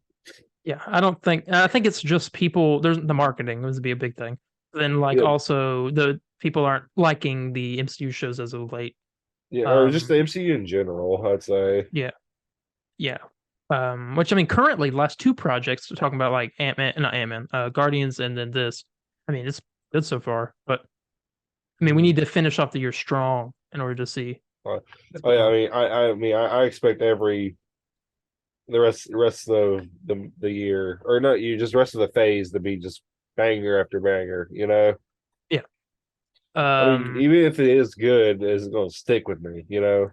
Yeah, I don't think. I think it's just people. There's the marketing would be a big thing. Then, like, Yeah, also the people aren't liking the MCU shows as of late. yeah, or just Um, the MCU in general, I'd say. yeah, yeah. Which I mean, currently, the last two projects we're talking about, like Ant-Man, not Ant-Man, Guardians, and then this. I mean, it's good so far, but I mean, we Mhm. need to finish off the year strong in order to see Uh, what's Oh going yeah, I on. mean, I expect the rest of the year, or not you, just rest of the phase to be just banger after banger. Yeah. I mean, Um. even if it is good, is it going to stick with me? Mhm.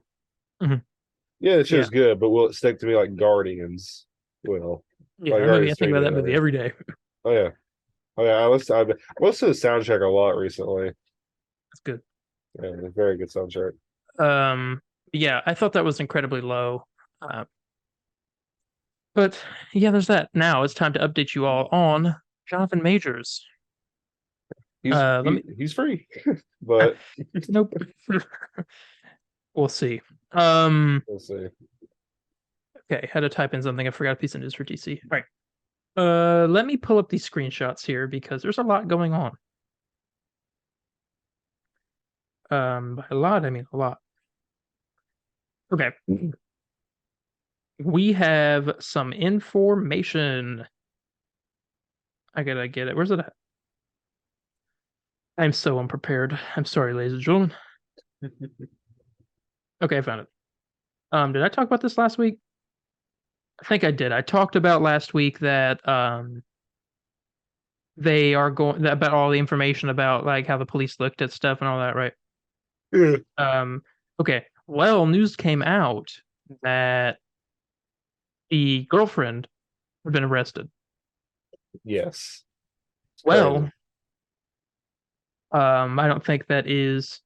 Yeah, the Yeah. show's good, but will it stick to me like Guardians? Will Yeah. like That movie. I Guardians think three about did? that movie every day. Oh yeah, oh yeah. I listened to the soundtrack a lot recently. That's good. Yeah, it's a very good soundtrack. Um. Yeah, I thought that was incredibly low. Uh, But yeah, there's that. Now it's time to update you all on Jonathan Majors. He's Let he, me. he's free, but Nope. We'll see. Um. we'll see. Okay, had to type in something. I forgot a piece of news for TC. All right. Let me pull up these screenshots here because there's a lot going on. By a lot, I mean a lot. Okay. We have some information. I gotta get it. Where's it at? I'm so unprepared. I'm sorry, ladies and gentlemen. Okay, I found it. Did I talk about this last week? I think I did. I talked about last week that they are going about all the information about like how the police looked at stuff and all that, right? Yeah. Um, okay. Well, news came out that the girlfriend had been arrested. Yes, it's crazy. Well, I don't think that is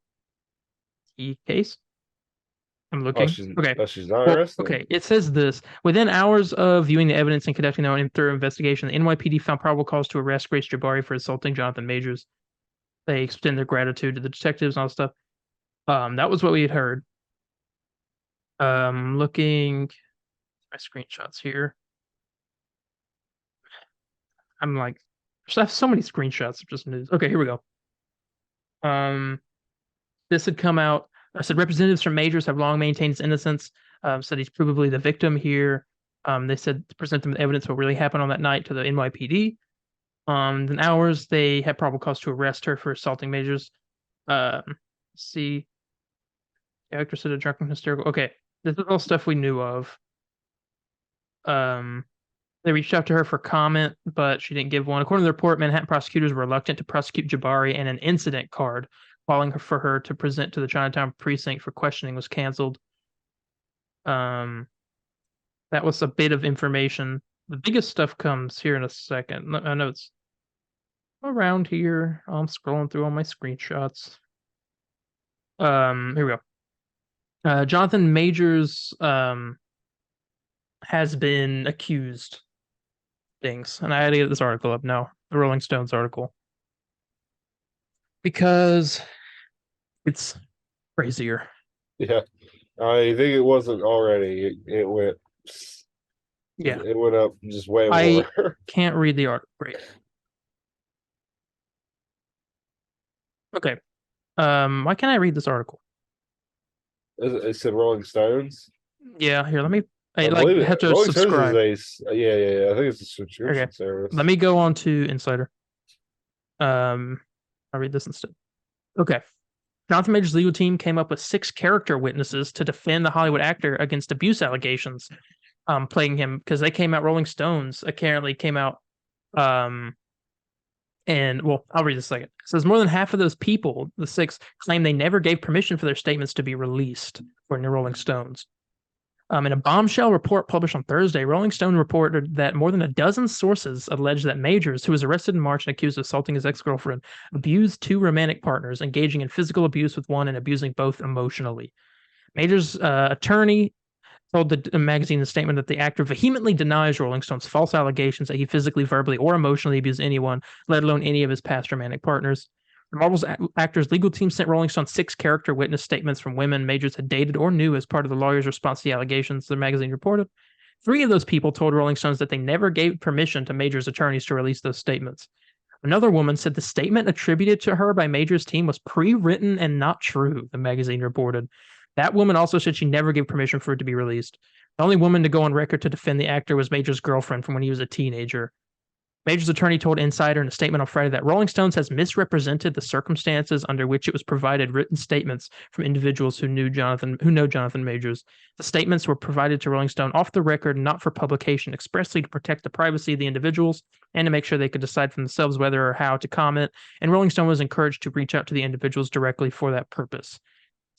the case. I'm Oh, looking. she's Okay. oh, she's not Well, arrested. okay. It says this within hours of viewing the evidence and conducting their own thorough investigation, the NYPD found probable cause to arrest Grace Jabari for assaulting Jonathan Majors. They extend their gratitude to the detectives and all that stuff. That was what we had heard. Looking my screenshots here. I'm like, I have so many screenshots of just news. Okay, here we go. Um, this had come out. I said representatives from Majors have long maintained his innocence. Said he's provably the victim here. They said to present them with evidence of what really happened on that night to the NYPD. In hours, they had probable cause to arrest her for assaulting Majors. See, the actress said a drunken hysterical. Okay, this is all stuff we knew of. Um, They reached out to her for comment, but she didn't give one. According to the report, Manhattan prosecutors were reluctant to prosecute Jabari, and an incident card calling for her to present to the Chinatown precinct for questioning was canceled. Um, that was a bit of information. The biggest stuff comes here in a second. I know it's around here. I'm scrolling through all my screenshots. Here we go. Jonathan Majors has been accused things, and I had to get this article up now, the Rolling Stones article, because it's crazier. Yeah, I think it wasn't already. Yeah, It went up just way I more. can't read the article. Great. Okay. Why can't I read this article? It said Rolling Stones. Yeah, here, let me. I I like believe it. have to Rolling Stones is subscribe. yeah, yeah, yeah. I think it's a Okay, subscription service. let me go on to Insider. I'll read this instead. Okay. Jonathan Major's legal team came up with 6 character witnesses to defend the Hollywood actor against abuse allegations plaguing him because they came out. Rolling Stones apparently came out and well, I'll read this second. It says more than half of those people, the 6, claim they never gave permission for their statements to be released, according to Rolling Stones. In a bombshell report published on Thursday, Rolling Stone reported that more than a dozen sources allege that Majors, who was arrested in March and accused of assaulting his ex-girlfriend, abused 2 romantic partners, engaging in physical abuse with one and abusing both emotionally. Majors' attorney told the magazine in a statement that the actor vehemently denies Rolling Stone's false allegations that he physically, verbally, or emotionally abused anyone, let alone any of his past romantic partners. The Marvel's actor's legal team sent Rolling Stone 6 character witness statements from women Majors had dated or knew as part of the lawyer's response to the allegations, the magazine reported. 3 of those people told Rolling Stones that they never gave permission to Majors' attorneys to release those statements. Another woman said the statement attributed to her by Majors' team was pre-written and not true, the magazine reported. That woman also said she never gave permission for it to be released. The only woman to go on record to defend the actor was Majors' girlfriend from when he was a teenager. Major's attorney told Insider in a statement on Friday that Rolling Stones has misrepresented the circumstances under which it was provided written statements from individuals who know Jonathan Majors. The statements were provided to Rolling Stone off the record, not for publication, expressly to protect the privacy of the individuals and to make sure they could decide for themselves whether or how to comment. And Rolling Stone was encouraged to reach out to the individuals directly for that purpose.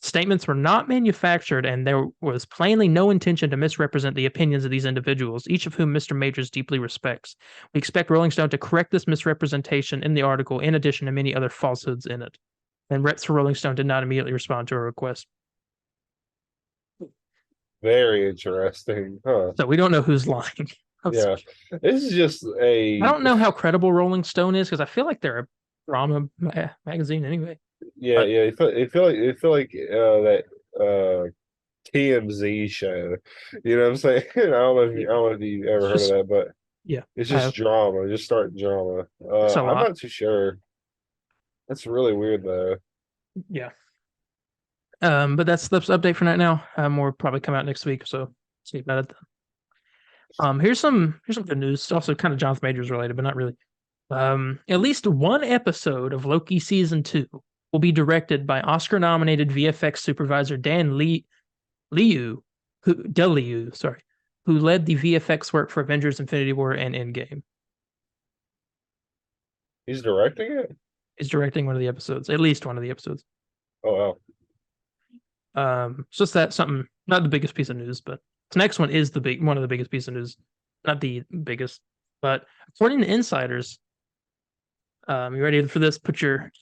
Statements were not manufactured, and there was plainly no intention to misrepresent the opinions of these individuals, each of whom Mr. Majors deeply respects. We expect Rolling Stone to correct this misrepresentation in the article, in addition to many other falsehoods in it. And reps for Rolling Stone did not immediately respond to a request. Very interesting, huh? So we don't know who's lying. Yeah, this is just a. I don't know how credible Rolling Stone is because I feel like they're a drama magazine anyway. Yeah, But yeah. It feel like that TMZ show. You know what I'm saying? I don't know if you ever it's heard of just that, but yeah, it's I just have, drama. Just starting drama. it's a I'm lot. not too sure. That's really weird though. Yeah. But that's the update for now. More probably come out next week, so see about it. Here's some good news. It's also kind of Jonathan Majors related, but not really. At least one episode of Loki season 2 will be directed by Oscar-nominated VFX supervisor Dan Liu, who led the VFX work for Avengers: Infinity War and Endgame. He's directing it. Is directing one of the episodes, at least one of the episodes. Oh wow. It's just that something, not the biggest piece of news, but the next one is one of the biggest piece of news, not the biggest, but according to insiders, you ready for this? Put your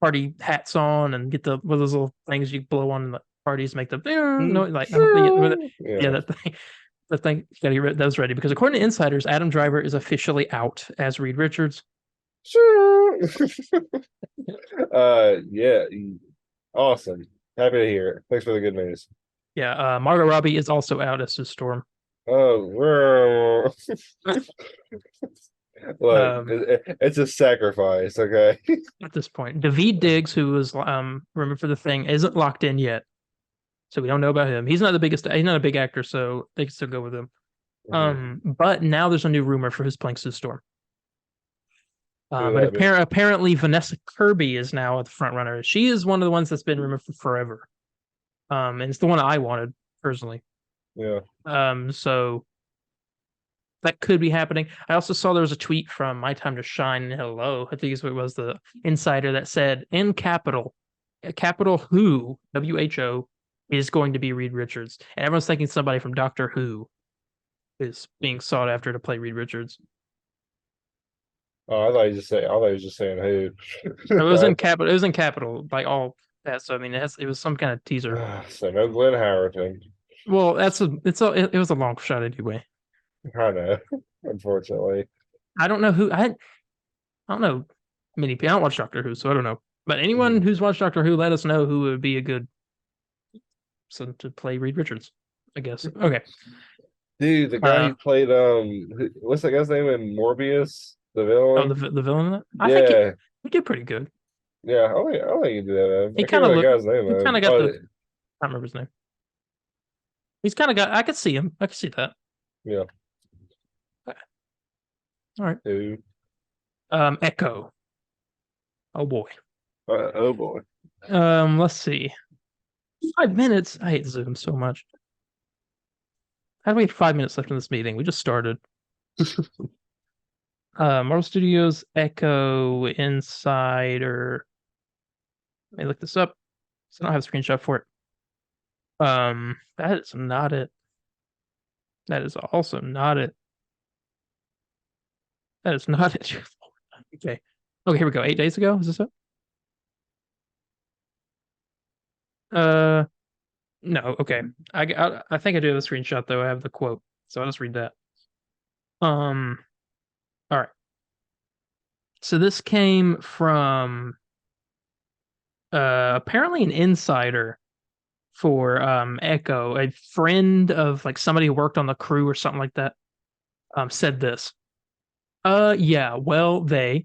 party hats on and get one of those little things you blow on the parties, make the no, like I don't think yeah, that thing. The thing you gotta get those ready because according to insiders, Adam Driver is officially out as Reed Richards. Yeah, awesome. Happy to hear it. Thanks for the good news. Yeah, Margot Robbie is also out as Sue Storm. Oh, look, it's a sacrifice, okay? At this point, Daveed Diggs, who was remember for the thing, isn't locked in yet, so we don't know about him. He's not the biggest. He's not a big actor, so they can still go with him. But now there's a new rumor for who's playing Sue Storm. But apparently Vanessa Kirby is now the front runner. She is one of the ones that's been rumored for forever. And it's the one I wanted personally. Yeah. So that could be happening. I also saw there was a tweet from My Time to Shine. Hello, I think is what it was, the insider that said in capital Who, WHO, is going to be Reed Richards, and everyone's thinking somebody from Doctor Who is being sought after to play Reed Richards. Oh, I thought you was just saying who. It was in capital. It was in capital, like all that. So I mean, it was some kind of teaser. So no Glenn Howerton. Well, it was a long shot anyway. I know, unfortunately. I don't know who I don't know many people. I don't watch Doctor Who, so I don't know. But anyone who's watched Doctor Who, let us know who would be a good son to play Reed Richards, I guess. Okay. Dude, the guy who played what's that guy's name in Morbius? The villain? Oh, the villain in that? I think he did pretty good. Yeah, I think he did that. He kind of that guy's name. He kind of got I don't remember his name. He's kind of got. I could see him. I could see that. Yeah. Okay. All right. Who? Echo. Oh boy. Oh boy. Let's see. 5 minutes. I hate Zoom so much. How do we have 5 minutes left in this meeting? We just started. Marvel Studios Echo Insider. Let me look this up. So I don't have a screenshot for it. That is not it. That is also not it. That is not it. Okay. Okay, here we go. 8 days ago? Is this it? No. Okay. I think I do have a screenshot though. I have the quote, so I'll just read that. All right. So this came from apparently an insider for Echo, a friend of like somebody who worked on the crew or something like that. Said this. Yeah, well, I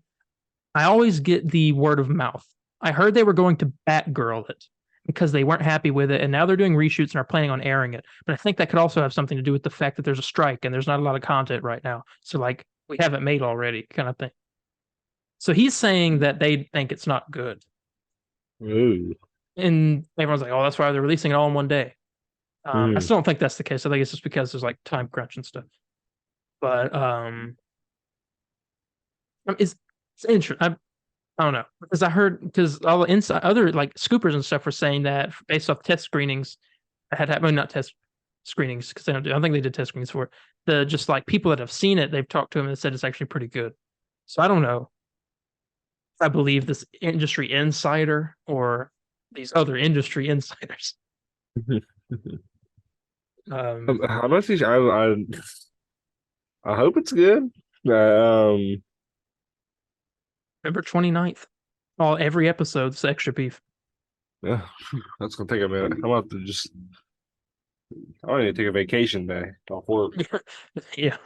always get the word of mouth. I heard they were going to Batgirl it because they weren't happy with it, and now they're doing reshoots and are planning on airing it. But I think that could also have something to do with the fact that there's a strike and there's not a lot of content right now. So like we have it made already, kind of thing. So he's saying that they think it's not good. Ooh. And everyone's like, "Oh, that's why they're releasing it all in one day." I still don't think that's the case. I think it's just because there's like time crunch and stuff. But it's interesting. I don't know because I heard because all the inside other like scoopers and stuff were saying that based off test screenings, I had well, not test screenings because I don't think they did test screenings for it. The just like people that have seen it, they've talked to them and said it's actually pretty good. So I don't know if I believe this industry insider or these other industry insiders. How much is I hope it's good. Um, November 29th. Every episode's extra beef. yeah, that's gonna take a minute. I'm about to just. I need to take a vacation day off work. Yeah.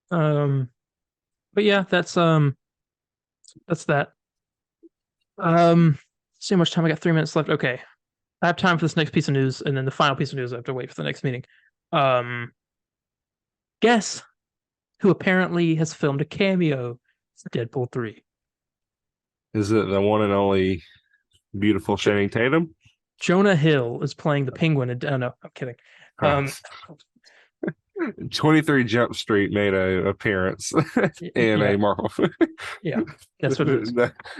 But yeah, that's that. See how much time I got. 3 minutes left. Okay. I have time for this next piece of news, and then the final piece of news I have to wait for the next meeting. Um Guess who apparently has filmed a cameo for Deadpool 3? Is it the one and only beautiful Channing Tatum? Jonah Hill is playing the penguin. Oh no, I'm kidding. Um 23 Jump Street made an appearance in yeah, a Marvel. yeah, that's what it is.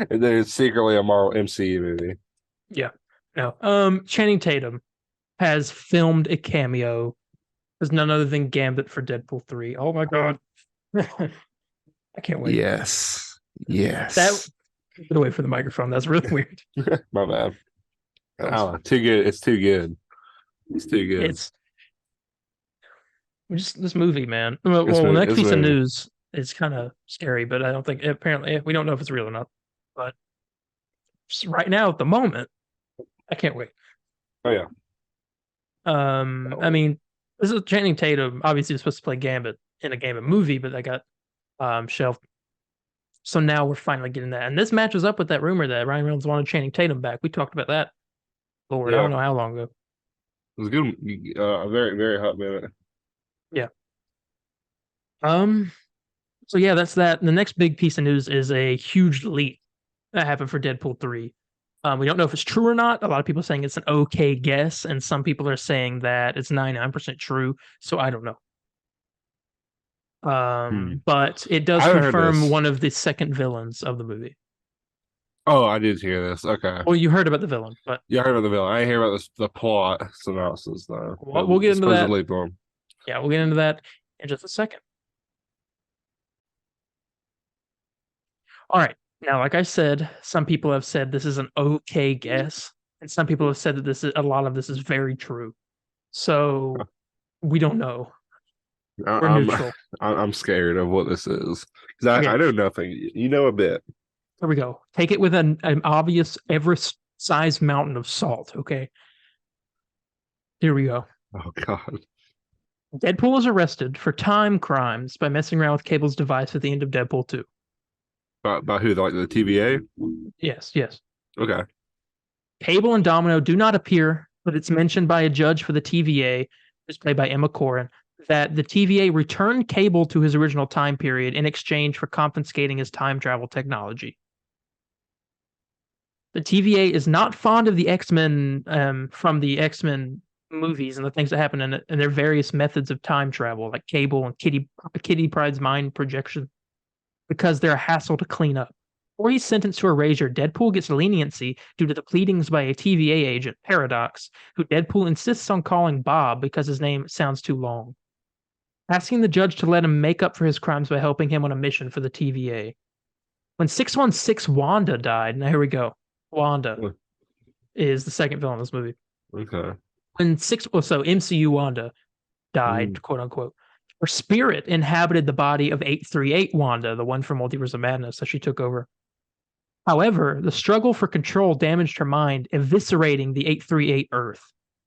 There's secretly a Marvel MCU movie. Yeah. No. Channing Tatum has filmed a cameo as none other than Gambit for Deadpool 3. Oh my god. I can't wait. Yes. Yes. That get away from the microphone. That's really weird. My bad. Oh, too good. It's too good. It's too good. It's just this movie, man. Well, the next piece of news is kind of scary, but I don't think apparently we don't know if it's real or not. But right now, at the moment, I can't wait. Oh yeah. I mean, this is Channing Tatum. Obviously, supposed to play Gambit in a Gambit movie, but that got shelved. So now we're finally getting that, and this matches up with that rumor that Ryan Reynolds wanted Channing Tatum back. We talked about that. Lord, I don't know how long ago. It was good. A very very hot minute. Yeah. So yeah, that's that. The next big piece of news is a huge leak that happened for Deadpool 3. We don't know if it's true or not. A lot of people are saying it's an okay guess, and some people are saying that it's 99% true. So I don't know. But it does confirm one of the second villains of the movie. Oh, I did hear this. Okay. Well, you heard about the villain, but yeah, I heard about the villain. I didn't hear about the plot synopsis though. We'll get into that. Yeah, we'll get into that in just a second. All right. Now, like I said, some people have said this is an okay guess, and some people have said that a lot of this is very true. So we don't know. We're neutral. I'm scared of what this is because I know nothing. You know a bit. Here we go. Take it with an obvious Everest-sized mountain of salt. Okay. Here we go. Oh God. Deadpool is arrested for time crimes by messing around with Cable's device at the end of Deadpool 2. By who? Like the TVA? Yes. Okay. Cable and Domino do not appear, but it's mentioned by a judge for the TVA, who's played by Emma Corrin, that the TVA returned Cable to his original time period in exchange for confiscating his time travel technology. The TVA is not fond of the X-Men from the X-Men movies and the things that happen in it, and their various methods of time travel, like Cable and Kitty Pryde's mind projection, because they're a hassle to clean up. Before he's sentenced to erasure, Deadpool gets leniency due to the pleadings by a TVA agent, Paradox, who Deadpool insists on calling Bob because his name sounds too long, asking the judge to let him make up for his crimes by helping him on a mission for the TVA. When 616 Wanda died, now here we go. Wanda is the second villain in this movie. Okay. When MCU Wanda died, quote unquote, her spirit inhabited the body of 838 Wanda, the one from Multiverse of Madness that she took over. However, the struggle for control damaged her mind, eviscerating the 838 Earth.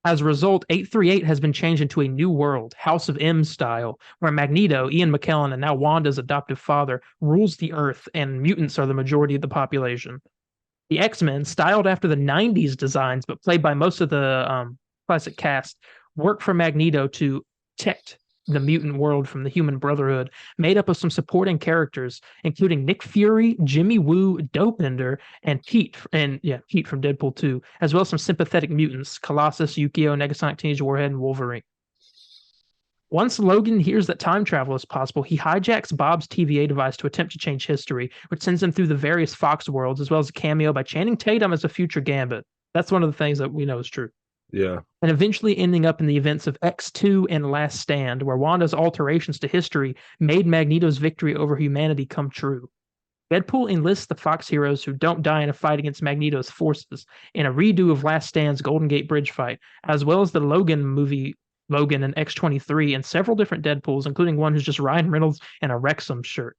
As a result, 838 has been changed into a new world, House of M style, where Magneto, Ian McKellen, and now Wanda's adoptive father, rules the Earth, and mutants are the majority of the population. The X-Men, styled after the 90s designs, but played by most of the classic cast, work for Magneto to protect the mutant world from the human brotherhood, made up of some supporting characters, including Nick Fury, Jimmy Woo, Dopinder, and Pete from Deadpool 2, as well as some sympathetic mutants, Colossus, Yukio, Negasonic Teenage Warhead, and Wolverine. Once Logan hears that time travel is possible, he hijacks Bob's TVA device to attempt to change history, which sends him through the various Fox worlds, as well as a cameo by Channing Tatum as a future Gambit. That's one of the things that we know is true. Yeah. And eventually ending up in the events of X2 and Last Stand, where Wanda's alterations to history made Magneto's victory over humanity come true. Deadpool enlists the Fox heroes who don't die in a fight against Magneto's forces in a redo of Last Stand's Golden Gate Bridge fight, as well as the Logan movie Logan and X-23 and several different Deadpools, including one who's just Ryan Reynolds in a Wrexham shirt.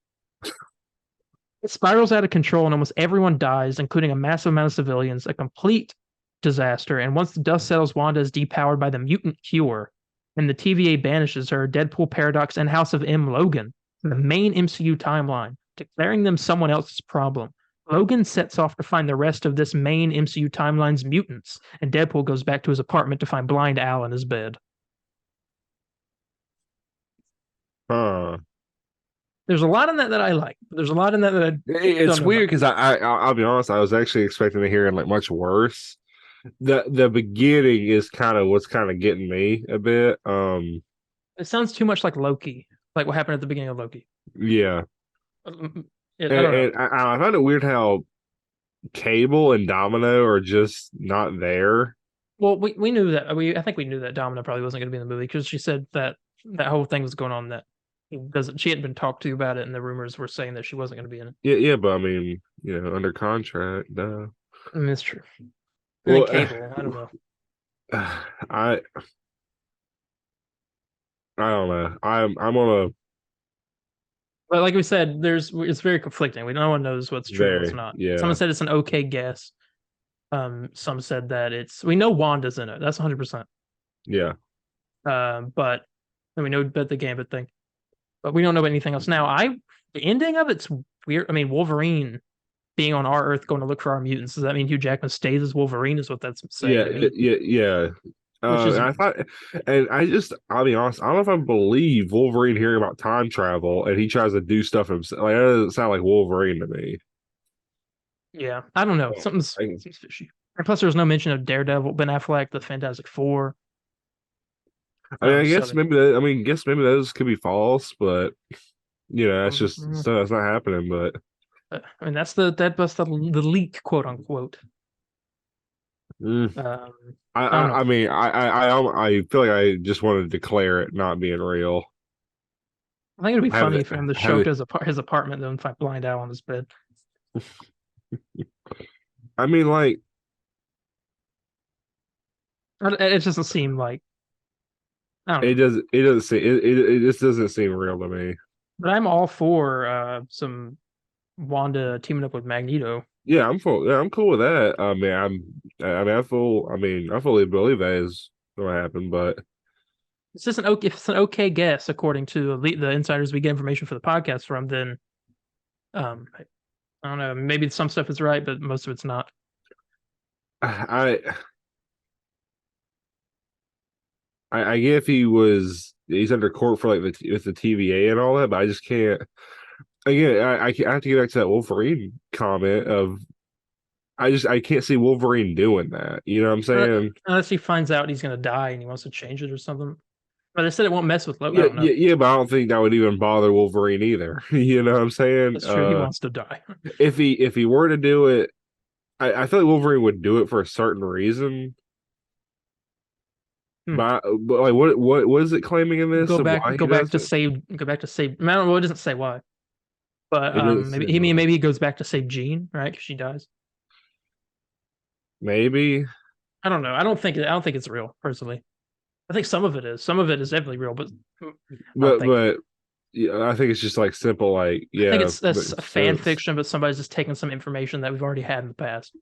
It spirals out of control and almost everyone dies, including a massive amount of civilians, a complete disaster. And once the dust settles, Wanda is depowered by the mutant cure, and the TVA banishes her, Deadpool, Paradox, and House of M Logan to the main MCU timeline, declaring them someone else's problem. Logan sets off to find the rest of this main MCU timeline's mutants, and Deadpool goes back to his apartment to find Blind Al in his bed. There's a lot in that I like. There's a lot in that I it's weird because I'll be honest, I was actually expecting to hear like much worse. The beginning is kind of what's kind of getting me a bit. It sounds too much like Loki, like what happened at the beginning of Loki. Yeah. I don't know. I find it weird how Cable and Domino are just not there. Well, we knew that. I think we knew that Domino probably wasn't going to be in the movie because she said that whole thing was going on, that she hadn't been talked to about it, and the rumors were saying that she wasn't going to be in it. Yeah, but I mean, under contract. I mean, that's true. Well, Cable, I don't know. I don't know. I'm on a. But like we said, it's very conflicting. No one knows what's true and what's not. Yeah. Someone said it's an okay guess. Some said that we know Wanda's in it. That's 100%. Yeah. But and we know about the Gambit thing, but we don't know about anything else now. The ending of it's weird. I mean, Wolverine being on our Earth going to look for our mutants. Does that mean Hugh Jackman stays as Wolverine? Is what that's saying? Yeah. I thought, and I'll be honest, I don't know if I believe Wolverine hearing about time travel and he tries to do stuff himself. Like, that doesn't sound like Wolverine to me. Yeah, I don't know. Something's fishy. And plus, there's no mention of Daredevil, Ben Affleck, the Fantastic Four. I mean, I guess maybe those could be false, but that's just stuff that's not happening. But I mean, that's the leak, quote unquote. I mean, I feel like I just want to declare it not being real. I think it'd be funny for him to show up to his apartment and find Blind Al on his bed. I mean, like, it doesn't seem like. It doesn't seem. It just doesn't seem real to me. But I'm all for some Wanda teaming up with Magneto. Yeah, I'm cool with that. I fully believe that is going to happen, but it's just it's an okay guess according to the insiders we get information for the podcast from. Then, I don't know. Maybe some stuff is right, but most of it's not. I get if he's under court for like with the TVA and all that, but I just can't. Again, I have to get back to that Wolverine comment of I can't see Wolverine doing that. You know what I'm saying? Unless he finds out he's gonna die and he wants to change it or something. But they said it won't mess with Logan. I Yeah, don't know. yeah, yeah, but I don't think that would even bother Wolverine either. You know what I'm saying? That's true. He wants to die. If he were to do it, I feel like Wolverine would do it for a certain reason. Hmm. But like, what is it claiming in this, and why he does it? Go back to save. I don't know. It doesn't say why, but It doesn't say why. maybe he goes back to save Jean, right? Because she dies. Maybe, I don't know. I don't think it's real personally. I think some of it is. Some of it is definitely real, but I don't think. but yeah, I think it's just like simple, like I think yeah, that's a makes fan sense. fiction, but somebody's just taking some information that we've already had in the past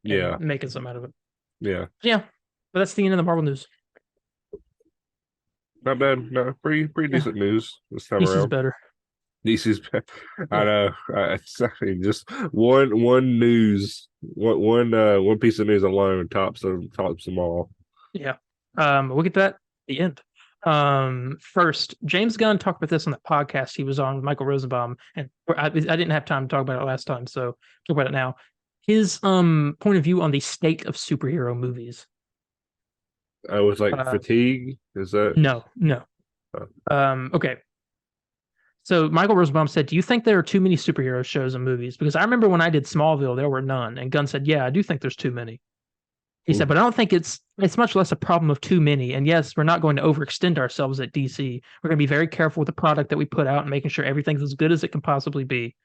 and Yeah, making some out of it. yeah, Yeah, but that's the end of the Marvel news. not bad. No, pretty Yeah, decent news this time DC's around. better. DC's, I Yeah, know. I mean, just one piece of news alone tops them all. yeah. We'll get to that at the end. First, James Gunn talked about this on the podcast he was on with Michael Rosenbaum, and I didn't have time to talk about it last time, so talk about it now. His point of view on the state of superhero movies. I was like Uh, fatigue. Is that? no. Okay. So Michael Rosenbaum said, "Do you think there are too many superhero shows and movies? Because I remember when I did Smallville, there were none." And Gunn said, "Yeah, I do think there's too many." He said, "But I don't think it's much less a problem of too many. And yes, we're not going to overextend ourselves at DC. We're going to be very careful with the product that we put out and making sure everything's as good as it can possibly be."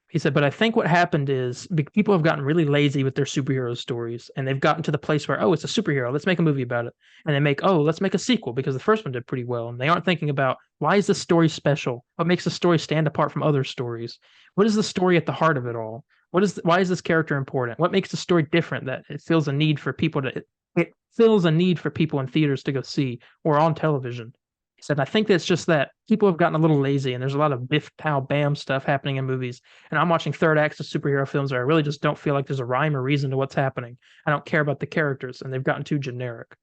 He said, "But I think what happened is people have gotten really lazy with their superhero stories, and they've gotten to the place where, oh, it's a superhero, let's make a movie about it, and they make, oh, let's make a sequel because the first one did pretty well, and they aren't thinking about why is this story special? What makes the story stand apart from other stories? What is the story at the heart of it all? Why is this character important? What makes the story different that it feels a need for people to it fills a need for people in theaters to go see or on television?" He said, "I think that's just that people have gotten a little lazy and there's a lot of biff, pow, bam stuff happening in movies. And I'm watching third acts of superhero films where I really just don't feel like there's a rhyme or reason to what's happening. I don't care about the characters and they've gotten too generic.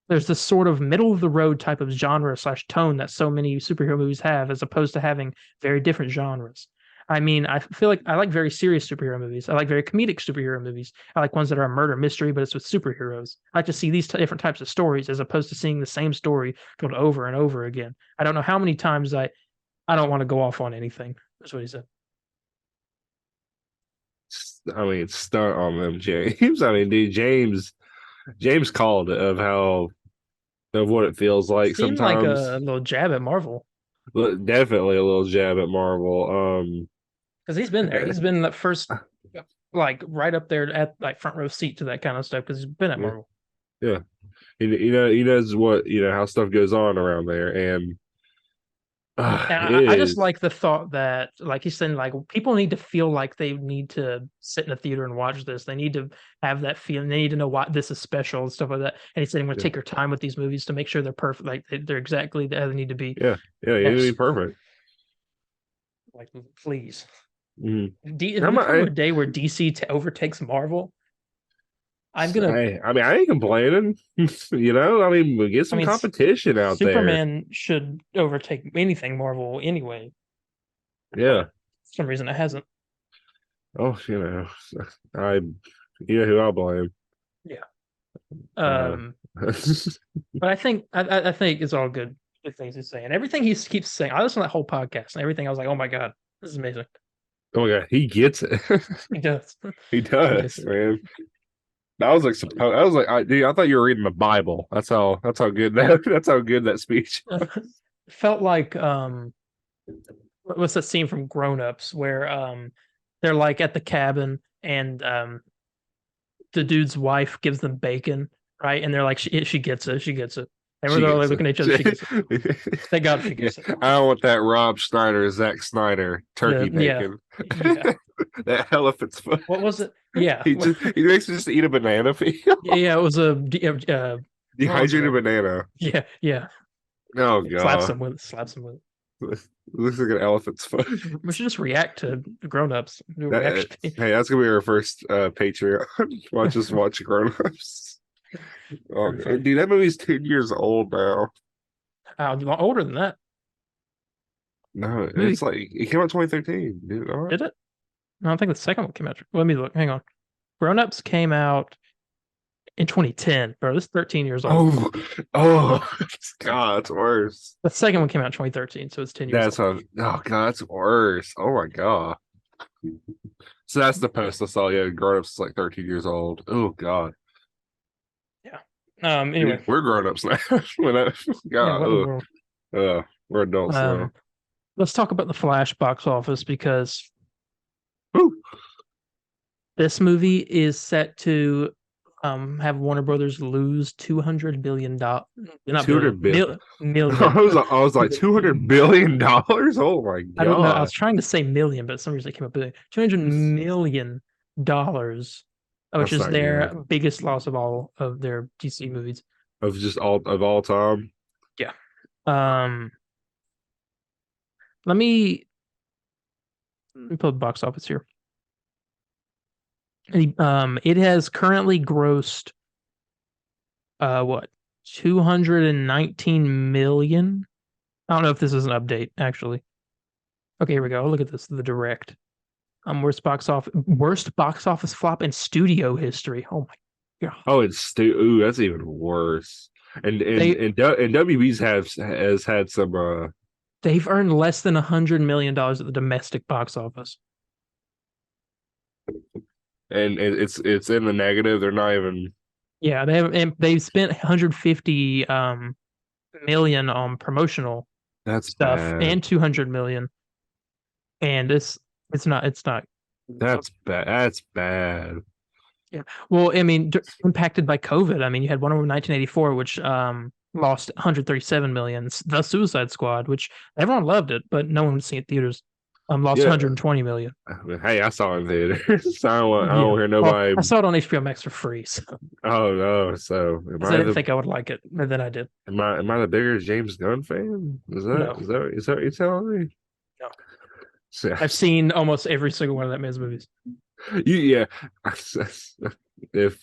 There's this sort of middle of the road type of genre slash tone that so many superhero movies have, as opposed to having very different genres. I mean, I feel like I like very serious superhero movies. I like very comedic superhero movies. I like ones that are a murder mystery, but it's with superheroes. I like to see these different types of stories as opposed to seeing the same story told over and over again. I don't know how many times I don't want to go off on anything. That's what he said. I mean, stunt on them, James. I mean, dude, James called it of what it feels like Seemed like sometimes. a little jab at Marvel But definitely a little jab at Marvel. because he's been there. He's been the first, like right up there at like front row seat to that kind of stuff because he's been at yeah, Marvel. yeah. He knows what how stuff goes on around there, and And it I just is like the thought that, like he's saying, like people need to feel like they need to sit in a theater and watch this. They need to have that feeling. They need to know why this is special and stuff like that. And he's saying, "I'm going to yeah, take your time with these movies to make sure they're perfect, like they're exactly as they need to be." yeah, yeah. It Yes, be perfect. like please. Mm-hmm. If we come to a day where DC overtakes Marvel, I'm gonna. I mean, I ain't complaining. I mean, we get I some mean, competition out there. Superman should overtake anything Marvel anyway, but Yeah. for some reason it hasn't. Oh, I, who I blame. Yeah. Uh, Um, but I think it's all good. Good things he's saying. Everything he keeps saying. I listened to that whole podcast and everything. I was like, oh my god, this is amazing. oh my God, he gets it. He does. He He does, gets it. man. That was like I was like, dude, I thought you were reading the Bible. That's how good that's how good that speech. Felt like what's that scene from Grown Ups where they're like at the cabin and the dude's wife gives them bacon, right? And they're like, she gets it, she gets it. And She we're all like gets looking at each other, she gets it. it. Thank God she Yeah, gets it. I don't want that Rob Schneider, Zack Snyder turkey Yeah, bacon. yeah. That elephant's foot. What was it? Yeah, He makes me just eat a banana peel. yeah. It was a what was Dehydrated it? banana. Yeah, yeah. Oh Slaps God. him with it. Slaps him with it. Looks like an elephant's foot. We should just react to grown-ups. Do a That, reaction. hey, that's gonna be our first Patreon. Watch Grown Ups. Oh, Pretty funny. dude, that movie's 10 years old now. Older than that. No, Maybe it's like it came out 2013, dude. All right. did it? No, I think the second one came out. Let me look. Hang on. Grown Ups came out in 2010, bro. This is 13 years old. Oh, God, it's worse. The second one came out in 2013, so it's 10 years That's old. oh God, that's worse. Oh my God. So that's the post I saw. Yeah, grown ups like 13 years old. Oh God. Yeah. Anyway. We're grown ups now. Yeah, God, what in the world? we're adults now. Let's talk about the Flash box office because Woo. this movie is set to have Warner Brothers lose $200 billion, not billion, 200 billion. million. I was like $200 billion. Oh my I don't know. I God. was trying to say million, but for some reason it came up with $200 million, which That's is not their good. biggest loss of all of their DC movies. Of just all time. Yeah. Um, let me pull the box office here. It has currently grossed what 219 million. I don't know if this is an update actually. Okay, here we go. Look at this. The direct. Worst box office flop in studio history. Oh my god. Oh, ooh, that's even worse. And WB's has had some They've earned less than $100 million at the domestic box office. and it's in the negative. They're not even. Yeah, they've spent 150 million on promotional That's stuff bad. and 200 million, and it's not. That's bad. That's bad. Yeah. Well, I mean, impacted by COVID. I mean, you had Wonder Woman 1984, which lost 137 million. The Suicide Squad, which everyone loved it, but no one would see it in theaters. Lost Yeah. 120 million. Hey, I saw it in theaters. So I Yeah. don't hear Well, nobody. I saw it on HBO Max for free, so Oh no! So I didn't think I would like it, but then I did. am I the bigger James Gunn fan? No, Is that what you're telling me? no. So, I've seen almost every single one of that man's movies. yeah. If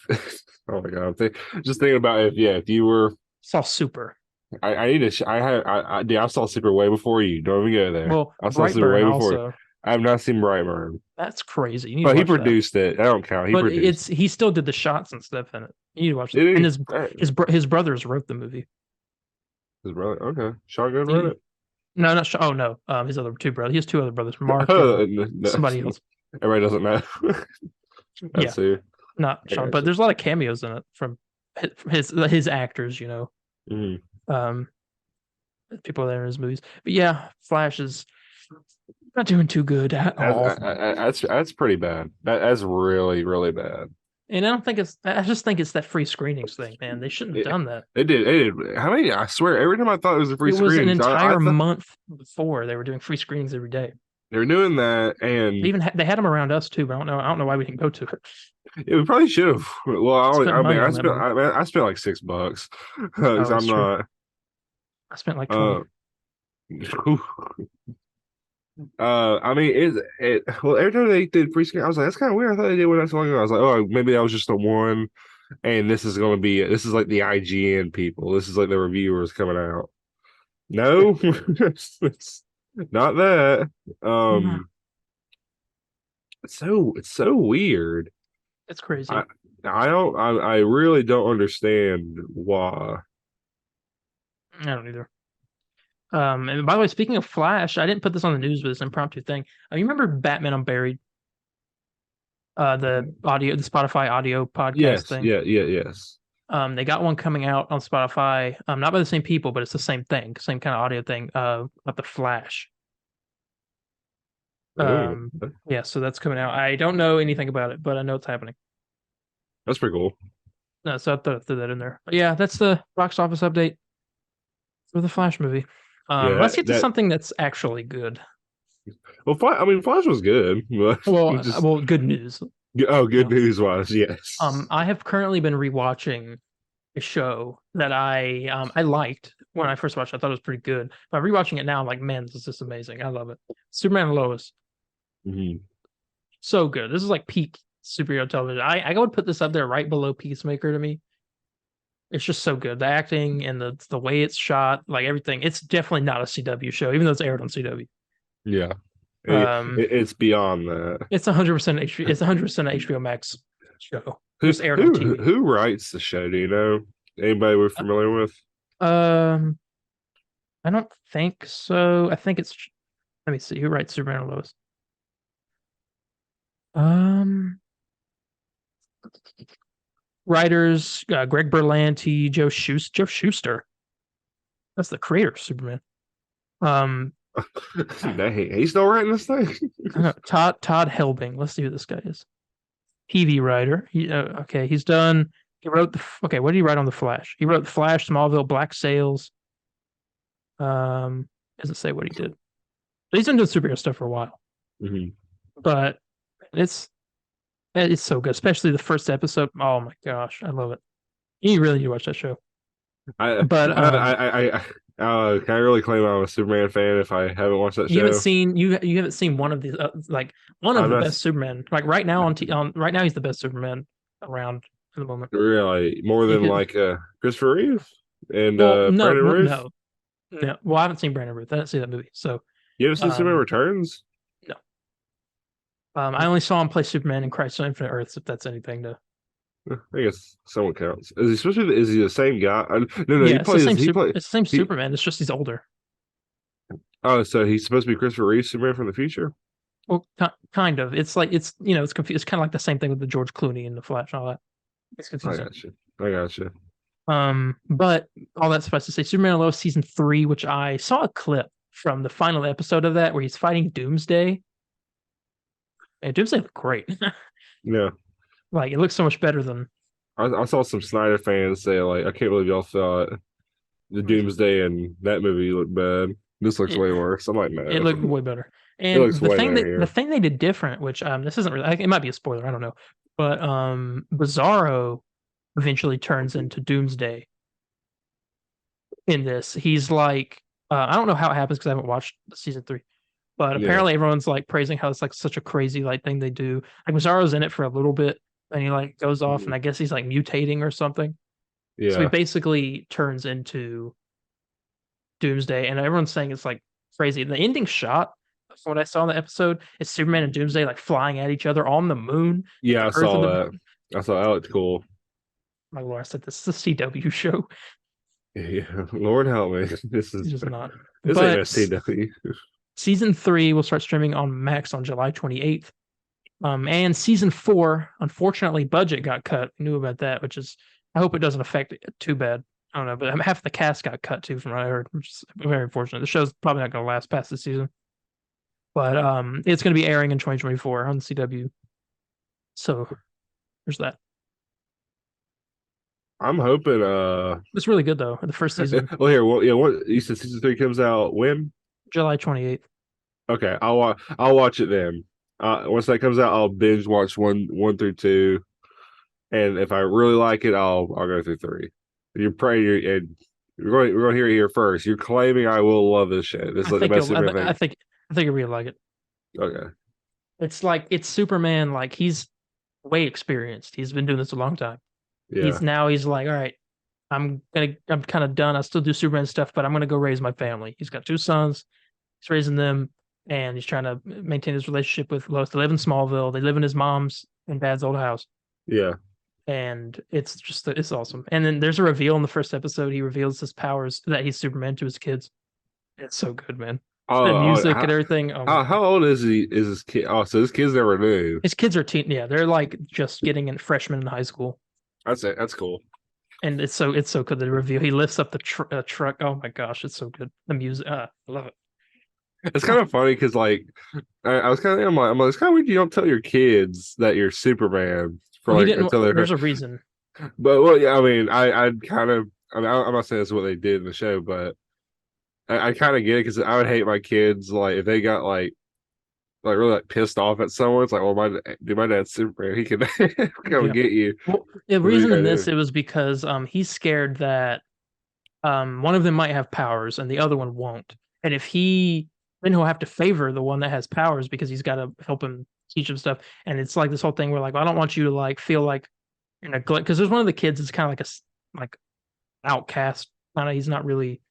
oh my God, just thinking about if you were. Saw Super. I need to. I saw Super way before you. Don't even go there. Well, I saw Super way Brightburn before you. also. I have not seen Brightburn, That's crazy. You need to but he watch that. produced it. I don't count. He But produced. he still did the shots and stuff in it. You need to watch that. Did And he? his brothers wrote the movie. His brother. Okay, Shotgun wrote it. No, not oh no. His other two brothers. He has two other brothers, Mark No, and somebody else. everybody doesn't know. Yeah, That's who. not I Sean, got but you. there's a lot of cameos in it from his actors. Mhm. Um, people that are in his movies. But yeah, Flash is not doing too good at all. That's pretty bad. That's really really bad. And I don't think it's. I just think it's that free screenings thing, man. They shouldn't have It, done that. it did. How many? I swear, every time I thought it was a free It was an screening, I entire thought month before they were doing free screenings every day. they were doing that, They and even they had them around us too, but I don't know why we didn't go to it. we probably should have. Well, Spent I mean, money on that movie. I spent like $6 Oh, because that's I'm true. not. I spent like 20. I mean, well, every time they did free screen, I was like, that's kind of weird. I thought they did one not so long ago. I was like, oh, maybe that was just the one, and this is like the IGN people. This is like the reviewers coming out. No, it's not that. Yeah, Um, it's so weird. it's crazy. I really don't understand why. I don't either. And by the way, speaking of Flash, I didn't put this on the news, but this impromptu thing. You remember Batman Unburied? The Spotify audio podcast thing. Yes. They got one coming out on Spotify. Not by the same people, but it's the same thing, same kind of audio thing. About the Flash. Oh, Yeah, so that's coming out. I don't know anything about it, but I know it's happening. that's pretty cool. No, so I threw that in there. But yeah, that's the box office update for the Flash movie. Yeah, Let's get to something that's actually good. well, I mean, Flash was good. Well, good news. Good news wise, yes. I have currently been rewatching a show that I liked when I first watched it. I thought it was pretty good. But rewatching it now, I'm like, man, this is just amazing. I love it. Superman and Lois. Mhm. So good. This is like peak superhero television. I would put this up there right below Peacemaker to me. It's just so good. The acting and the way it's shot, like everything. It's definitely not a CW show, even though it's aired on CW. Yeah, Um, it's beyond that. it's 100% HBO. It's 100% HBO Max show. Who Just aired on who TV. who writes the show? Do you know? Anybody we're familiar with? Um, I don't think so. I think it's. Let me see. Who writes Superman and Lois? Um, writers Greg Berlanti, Joe Schuster. That's the creator of Superman. Um, Dang, he's still writing this thing. I don't know, Todd Helbing. Let's see who this guy is. TV writer. Okay, he's done. He wrote the. Okay, what did he write on the Flash? He wrote the Flash, Smallville, Black Sails. Doesn't say what he did. But he's been doing superhero stuff for a while. Mm-hmm. But it's so good, especially the first episode. Oh my gosh, I love it. You really need to watch that show. But Can I really claim I'm a Superman fan if I haven't watched that you haven't show? seen you haven't seen one of these like one of I'm the not best Superman. Like right now on right now he's the best Superman around at the moment. really more You than could like Christopher Reeve and well no Brandon well, Ruth. no well I haven't seen Brandon Ruth. I didn't see that movie. So You haven't seen Superman um Returns? no. I only saw him play Superman in Crisis on Infinite Earths, if that's anything to I guess someone counts. Is he supposed to be? Is he the same guy? No, yeah, He plays. it's the same He Superman, it's just he's older. Oh, so he's supposed to be Christopher Reeve Superman from the future? Well, kind of. It's like it's it's confused. It's kind of like the same thing with the George Clooney and the Flash and all that. It's I confusing. got you. I got you. But all that suffice to say, Superman and Lois season 3, which I saw a clip from the final episode of that where he's fighting Doomsday. And Doomsday looked great. Yeah. Like it looks so much better than I saw some Snyder fans say like, I can't believe y'all thought the Doomsday and that movie looked bad. This looks it, way worse. I'm like, no, it looked way better. it looks And way better the here. thing they did different, which this isn't really it might be a spoiler, I don't know. But Bizarro eventually turns into Doomsday in this. He's like I don't know how it happens because I haven't watched season 3. But Yeah, apparently everyone's like praising how it's like such a crazy like thing they do. Like Bizarro's in it for a little bit and he like goes off and I guess he's like mutating or something. So he yeah, basically turns into Doomsday and everyone's saying it's like crazy. The ending shot from what I saw in the episode is Superman and Doomsday like flying at each other on the moon, yeah. the I Earth of saw the that. moon. I saw that looked cool. My lord, I said this is a CW show. Yeah, Lord help me. It's just not. This ain't no But CW. season 3 will start streaming on Max on July 28th. And season 4, unfortunately, budget got cut. I knew about that, which is I hope it doesn't affect it too bad. I don't know, but half the cast got cut too, from what I heard, which is very unfortunate. The show's probably not going to last past the season, but it's going to be airing in 2024 on CW. So there's that. I'm hoping. It's really good though. The first season, Well, here. Well, yeah. What you said? Season 3 comes out when? July 28th. Okay, I'll watch it then. Once that comes out, I'll binge watch one through two, and if I really like it, I'll go through three. You're praying, and we're going to hear it here first. You're claiming I will love this shit. This is like the best Superman thing. I think you really like it. Okay, It's like it's Superman. Like he's way experienced. He's been doing this a long time. yeah, He's like, all right, I'm kind of done. I still do Superman stuff, but I'm gonna go raise my family. He's got 2 sons. He's raising them, and he's trying to maintain his relationship with Lois. They live in Smallville. They live in his mom's and dad's old house, yeah. and it's awesome. And then there's a reveal in the first episode. He reveals his powers that he's Superman to his kids. It's so good, man. The music and everything. Oh my how God. old is he? Is his kid? Oh, so his kids never knew. His kids are teen. Yeah, they're like just getting in freshmen in high school. That's it. That's cool. And it's so good. The reveal. He lifts up the truck. Oh my gosh, it's so good. The music. I love it. It's kind of funny because like I was kind of I'm like it's kind of weird you don't tell your kids that you're Superman for Well, he like didn't. until they're There's a reason. but well yeah I mean I'd kind of I mean I'm not saying that's what they did in the show but I kind of get it because I would hate my kids like if they got really like pissed off at someone it's like well my dad's Superman he can come Yeah. and get you. Well, the What are you reason in gonna this do? it was because he's scared that one of them might have powers and the other one won't. And if then he'll have to favor the one that has powers because he's got to help him teach him stuff. And it's like this whole thing where like, well, I don't want you to like feel like you're neglect because there's one of the kids is kind of like like outcast. Kind of, he's not really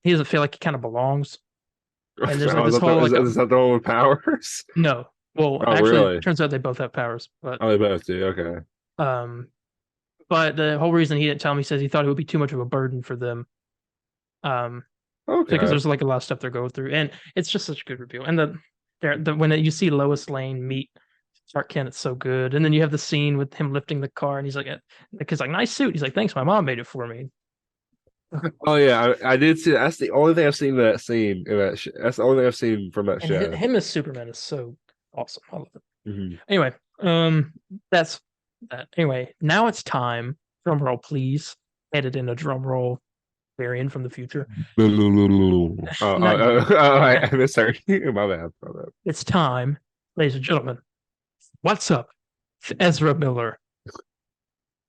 he doesn't feel like he kind of belongs. And there's like Oh, this whole like is that the one with powers? no, Well, Oh, actually, it really? turns out they both have powers, Oh, they both do. Okay. um, but the whole reason he didn't tell me, he says he thought it would be too much of a burden for them, um, because Okay. there's like a lot of stuff they're going through, and it's just such a good reveal. And when you see Lois Lane meet Clark Kent, it's so good. And then you have the scene with him lifting the car, and he's like, the kid's like, nice suit. He's like, thanks, my mom made it for me. Oh yeah, I did see. That's the only thing I've seen in that scene. That's the only thing I've seen from that And show. him as Superman is so awesome. I love it. Hmm. Anyway, that's that. Anyway, now it's time. Drum roll, please. Edit in a drum roll variant from the future. Oh, Not yet. I misheard you. My bad. My bad. It's time, ladies and gentlemen. What's up, Ezra Miller?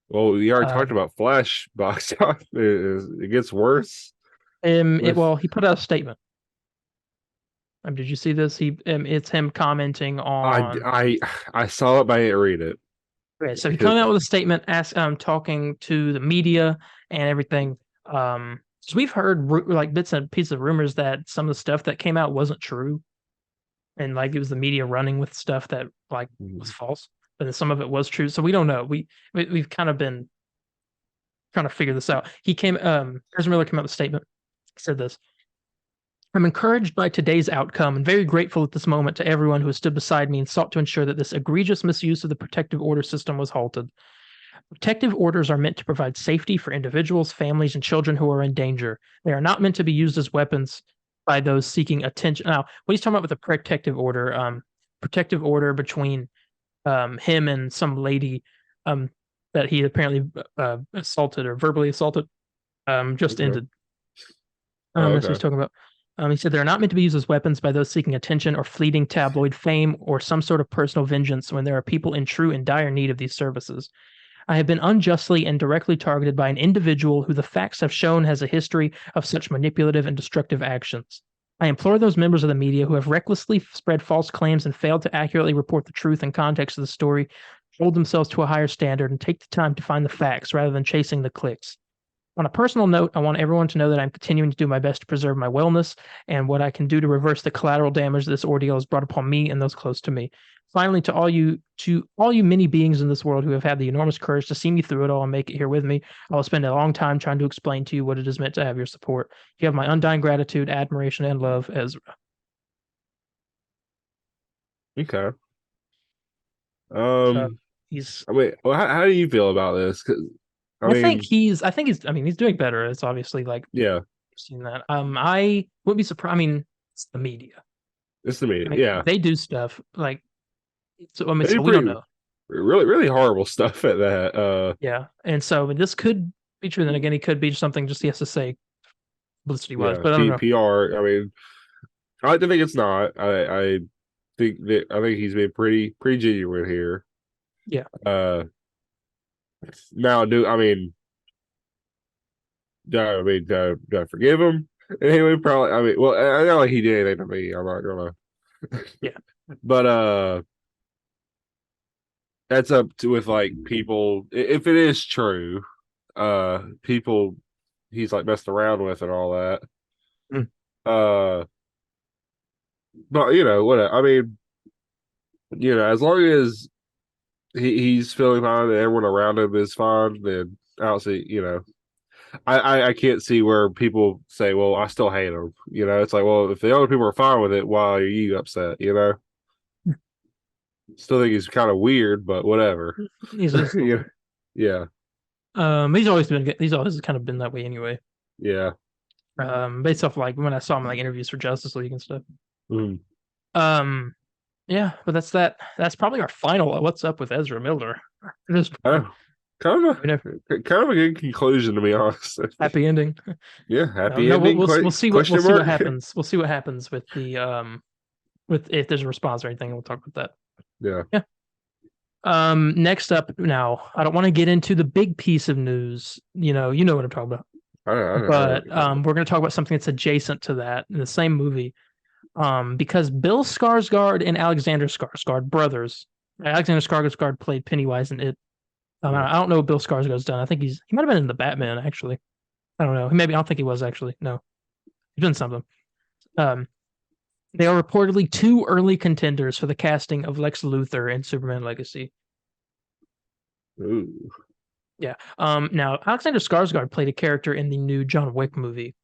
Well, we already talked Um, about Flash box office. It gets worse with. well, he put out a statement. Did you see this? It's him commenting I on. I I saw it, but I didn't read it. Okay, so he came out with a statement, talking to the media and everything. So we've heard like bits and pieces of rumors that some of the stuff that came out wasn't true, and like it was the media running with stuff that like was false, but then some of it was true. So we don't know. We've kind of been trying to figure this out. Ezra Miller came out with a statement. He said this. I'm encouraged by today's outcome and very grateful at this moment to everyone who has stood beside me and sought to ensure that this egregious misuse of the protective order system was halted. Protective orders are meant to provide safety for individuals, families, and children who are in danger. They are not meant to be used as weapons by those seeking attention. Now, what he's talking about with the protective order between him and some lady that he apparently assaulted or verbally assaulted just Okay. ended. Oh, That's what he's okay. talking about. He said they're not meant to be used as weapons by those seeking attention or fleeting tabloid fame or some sort of personal vengeance when there are people in true and dire need of these services. I have been unjustly and directly targeted by an individual who the facts have shown has a history of such manipulative and destructive actions. I implore those members of the media who have recklessly spread false claims and failed to accurately report the truth and context of the story hold themselves to a higher standard and take the time to find the facts rather than chasing the clicks. On a personal note, I want everyone to know that I'm continuing to do my best to preserve my wellness and what I can do to reverse the collateral damage this ordeal has brought upon me and those close to me. Finally, to all you many beings in this world who have had the enormous courage to see me through it all and make it here with me, I will spend a long time trying to explain to you what it is meant to have your support. You have my undying gratitude, admiration, and love, Ezra. Okay. So Um. he's I mean, well, how do you feel about this? Because I mean, I mean he's doing better. It's obviously like yeah, seen that. I wouldn't be surprised. I mean, it's the media. it's to me. Like Yeah, they do stuff like so. I mean, they do so we don't pretty know. really horrible stuff at that. Yeah, and so this could be true. Then again, he could be something just he has to say publicity wise, Yeah, but I don't know. PR. I mean, I like to think it's not. I think he's been pretty genuine here. Yeah, Uh, now do I mean do I forgive him? Anyway, probably. I mean, well, I know like he did anything to me. I'm not gonna. yeah, But that's up to with like people. If it is true, people he's like messed around with and all that. mm, Uh, but you know what? I mean, you know, as long as he's feeling fine and everyone around him is fine, then I don't see. You know, I can't see where people say, "Well, I still hate him." You know, it's like, well, if the other people are fine with it, why are you upset? You know, still think he's kind of weird, but whatever. he's a little Yeah, weird. yeah, He's always been he's always kind of been that way anyway. yeah. Based off like when I saw him in, like interviews for Justice League and stuff. Mm. Um, yeah, but that's that. That's probably our final. What's up with Ezra Miller? At this point, Oh, kind of you know, kind of a good conclusion to be honest. happy ending. Yeah, No, happy no, ending? we'll see Question what mark? happens. We'll see what happens with the with if there's a response or anything. We'll talk about that. Yeah, Yeah. Next up now, I don't want to get into the big piece of news. You know what I'm talking about. I know. But we're going to talk about something that's adjacent to that in the same movie. Because Bill Skarsgård and Alexander Skarsgård, brothers. Alexander Skarsgård played Pennywise in it. Mm. I don't know what Bill Skarsgård's done. I think he might have been in the Batman actually. I don't know. Maybe I don't think he was actually. No, he's been something. Um, They are reportedly two early contenders for the casting of Lex Luthor in Superman Legacy. Ooh. Yeah. Now Alexander Skarsgård played a character in the new John Wick movie.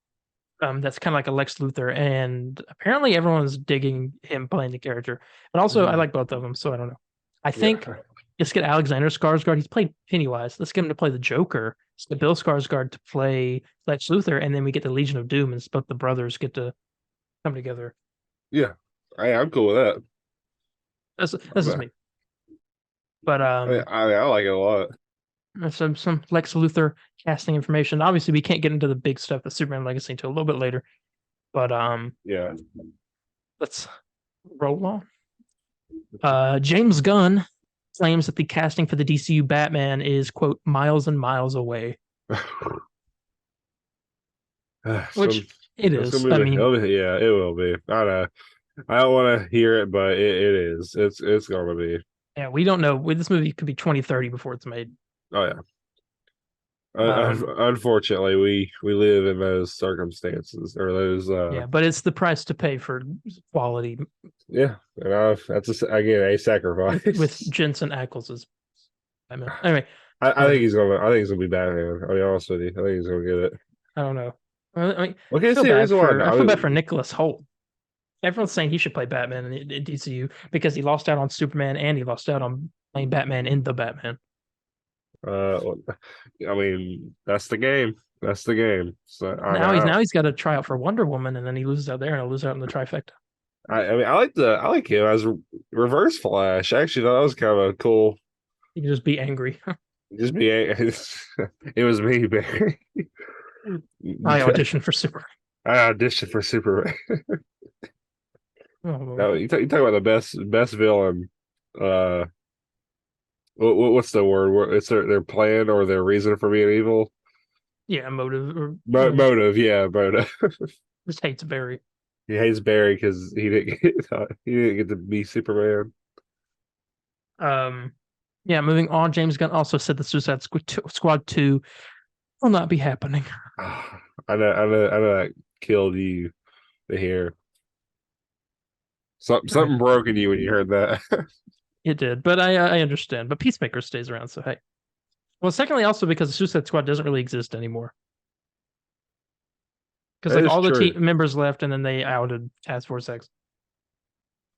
That's kind of like a Lex Luthor, and apparently everyone's digging him playing the character. But also, I like both of them, so I don't know. I think Yeah. let's get Alexander Skarsgård. He's played Pennywise. Let's get him to play the Joker. Let's get Bill Skarsgård to play Lex Luthor, and then we get the Legion of Doom, and both the brothers get to come together. Yeah. I'm cool with that. That's just me. But I like it a lot. some Lex Luthor casting information. Obviously, we can't get into the big stuff of Superman Legacy until a little bit later. But Yeah. let's roll on. James Gunn claims that the casting for the DCU Batman is quote miles and miles away, which it is. I mean, yeah, it will be. I know. I don't want to hear it, but it is. It's gonna be. yeah, we don't know. This movie could be 2030 before it's made. Oh yeah. Um, Unfortunately, we live in those circumstances or those. yeah, but it's the price to pay for quality Yeah, and that's again a sacrifice with Jensen Ackles as Batman. Anyway, I think he's gonna. I think he's gonna be Batman. I'll be honest with you. I think he's gonna get it. I don't know. I mean, Okay, I feel see, bad for I mean, Nicholas Hoult. Everyone's saying he should play Batman in DCU because he lost out on Superman and he lost out on playing Batman in the Batman. I mean, that's the game. That's the game. So Now he's got to try out for Wonder Woman, and then he loses out there, and he'll lose out in the trifecta. I mean, I like him as Reverse Flash. Actually, that was kind of cool. He can just be angry. Just be. It was me, Barry. I auditioned for Superman. I auditioned for Superman. Oh, No, you talk about the best villain. What's the word? It's their plan or their reason for being evil. yeah, motive or Motive, yeah, motive. just hates Barry. He hates Barry because he didn't get to be Superman. Yeah, moving on. James Gunn also said the Suicide Squad 2 will not be happening. I know that killed you to hear. Something broke in you when you heard that. It did, but I understand. But Peacemaker stays around, so hey. Well, secondly, also because the Suicide Squad doesn't really exist anymore. Because like all the team members left, and then they outed Task Force X.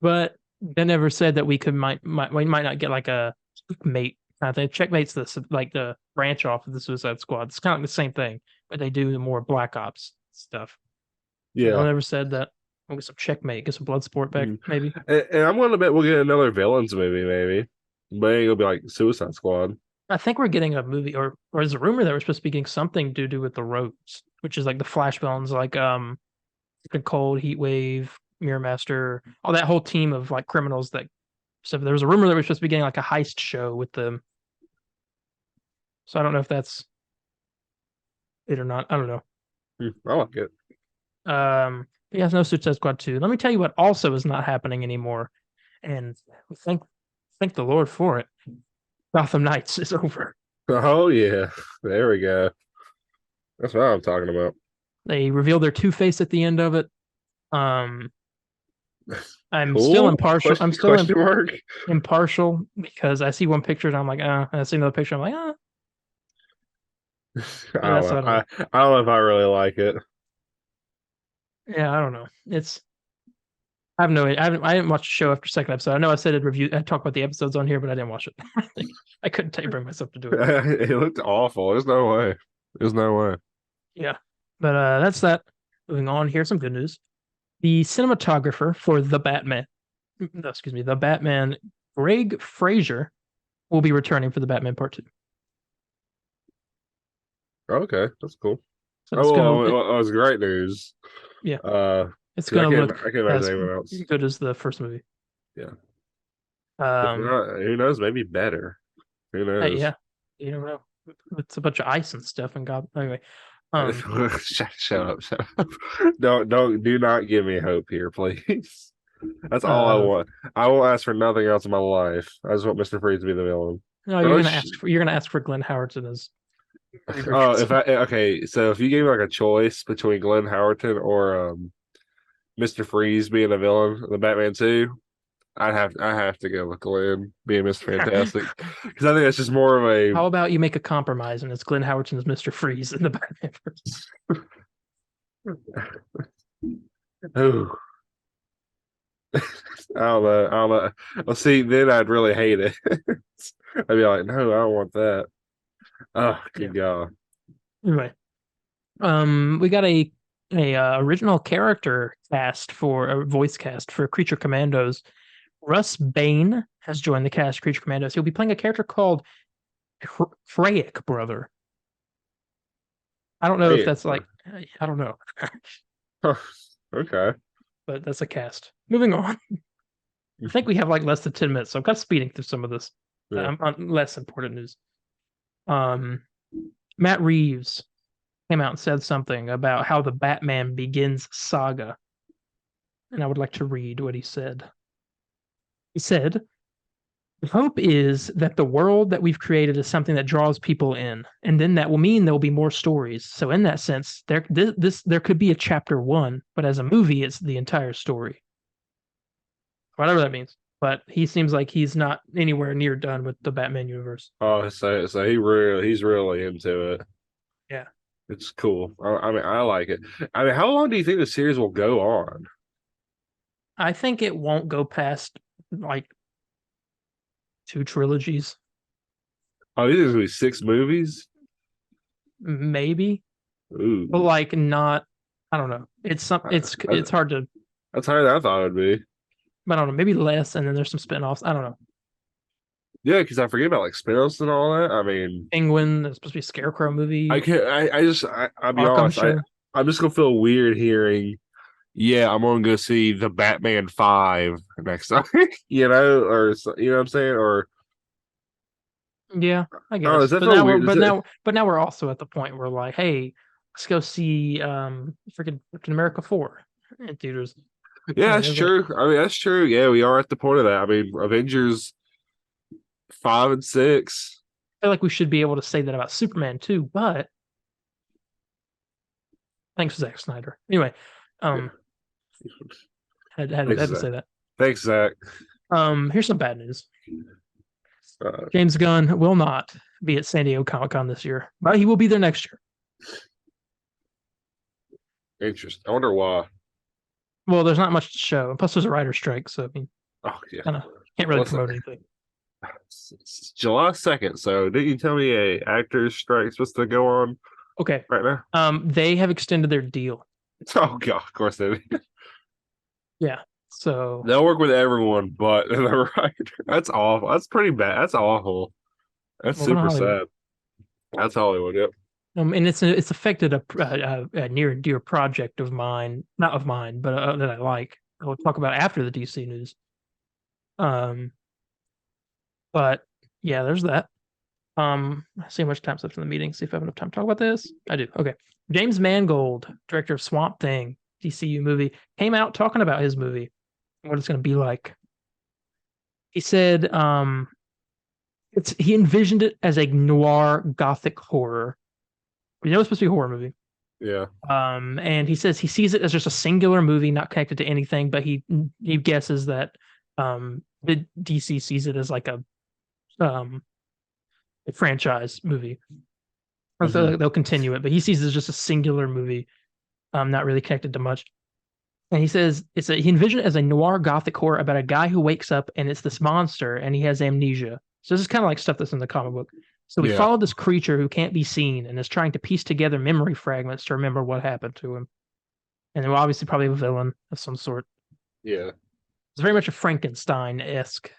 But they never said that we might not get like a checkmate kind of thing. Checkmate's the branch off of the Suicide Squad. It's kind of like the same thing, but they do the more Black Ops stuff. Yeah, so they never said that. We'll get some Checkmate, get some Bloodsport back, maybe. And I'm gonna bet we'll get another villains movie, maybe. But it'll be like Suicide Squad. I think we're getting a movie, or there's a rumor that we're supposed to be getting something to do with the Rogues, which is like the Flash villains, like the Cold, Heat Wave, Mirror Master, all that whole team of like criminals that. So there was a rumor that we're supposed to be getting like a heist show with them. So I don't know if that's it or not. I don't know. I like it. He has no Suicide Squad 2. Let me tell you what also is not happening anymore. And thank the Lord for it. Gotham Knights is over. Oh yeah. There we go. That's what I'm talking about. They revealed their Two-Face at the end of it. I'm Cool. still impartial. I'm still mark. impartial because I see one picture and I'm like, and I see another picture, I'm like, I don't know if I really like it. Yeah, I don't know. I have no. I didn't watch the show after second episode. I know I said I talked about the episodes on here, but I didn't watch it. I couldn't bring myself to do it. It looked awful. There's no way. There's no way. Yeah, but that's that. Moving on. Here's some good news. The cinematographer for the Batman, the Batman, Greg Fraser, will be returning for the Batman Part 2. Okay, that's cool. So it was great news. Yeah. It's going to look I can't imagine anyone else. Good as the first movie. Yeah. Who knows? Maybe better. Who knows? Yeah. You don't know. It's a bunch of ice and stuff and God. Anyway. Shut up. Do not give me hope here, please. That's all I want. I won't ask for nothing else in my life. I just want Mr. Freeze to be the villain. No, you're gonna ask for Glenn Howerton as. Oh, so if you gave me like a choice between Glenn Howerton or Mr. Freeze being a villain in the Batman 2, I have to go with Glenn being Mr. Fantastic because I think that's just more of a. How about you make a compromise and it's Glenn Howerton's Mr. Freeze in the Batman verse? Oh, I don't know. I don't know. Well, see, then I'd really hate it. I'd be like, no, I don't want that. Oh, good God. Anyway, we got a original character cast for a voice cast for Creature Commandos. Russ Bane has joined the cast of Creature Commandos. He'll be playing a character called Freyek Brother. I don't know if that's like, I don't know. Okay. But that's a cast. Moving on. I think we have like less than 10 minutes, so I'm kind of speeding through some of this. Yeah. On less important news. Matt Reeves came out and said something about how the Batman Begins saga. And I would like to read what he said. He said, "The hope is that the world that we've created is something that draws people in, and then that will mean there will be more stories. So in that sense, there could be a chapter 1, but as a movie, it's the entire story. Whatever that means." But he seems like he's not anywhere near done with the Batman universe. Oh, so he's really into it. Yeah. It's cool. I mean, I like it. I mean, how long do you think the series will go on? I think it won't go past like 2 trilogies. Oh, these are gonna be 6 movies? Maybe. Ooh. But like not, I don't know. It's hard to. That's higher than I thought it would be. I don't know, maybe less, and then there's some spinoffs. I don't know. Yeah, because I forget about like spinoffs and all that. I mean, Penguin, there's supposed to be a Scarecrow movie. I'll be honest. I'm just gonna feel weird hearing. Yeah, I'm gonna go see the Batman 5 next time. Or you know what I'm saying? Or yeah, I guess. Oh, But now we're also at the point where like, hey, let's go see freaking Captain America 4 in theaters. Yeah, that's true. I mean, that's true. Yeah, we are at the point of that. I mean, Avengers 5 and 6. I feel like we should be able to say that about Superman too, but thanks, Zack Snyder. Anyway, had to say that. Thanks, Zach. Here's some bad news. James Gunn will not be at San Diego Comic-Con this year, but he will be there next year. Interesting. I wonder why. Well, there's not much to show, and plus there's a writer's strike, so I mean, can't really promote anything. It's July 2nd, so didn't you tell me a actors strike supposed to go on? Okay, right now. They have extended their deal. Oh god, of course they do. Yeah, so they'll work with everyone, but the writer. That's awful. That's pretty bad. That's awful. That's super sad. That's Hollywood. Yep. And it's affected a near and dear project of mine, not of mine, but that I like. I'll talk about after the DC news. But yeah, there's that. I see how much time's left in the meeting. See if I have enough time to talk about this. I do. Okay. James Mangold, director of Swamp Thing, DCU movie, came out talking about his movie, what it's going to be like. He said, he envisioned it as a noir gothic horror. You know, it's supposed to be a horror movie. Yeah. And he says he sees it as just a singular movie, not connected to anything, but he guesses that the DC sees it as like a franchise movie. Mm-hmm. So they'll continue it, but he sees it as just a singular movie, not really connected to much. And he says he envisioned it as a noir gothic horror about a guy who wakes up and it's this monster and he has amnesia. So this is kind of like stuff that's in the comic book. So we follow this creature who can't be seen and is trying to piece together memory fragments to remember what happened to him. And they're obviously probably a villain of some sort. Yeah. It's very much a Frankenstein-esque.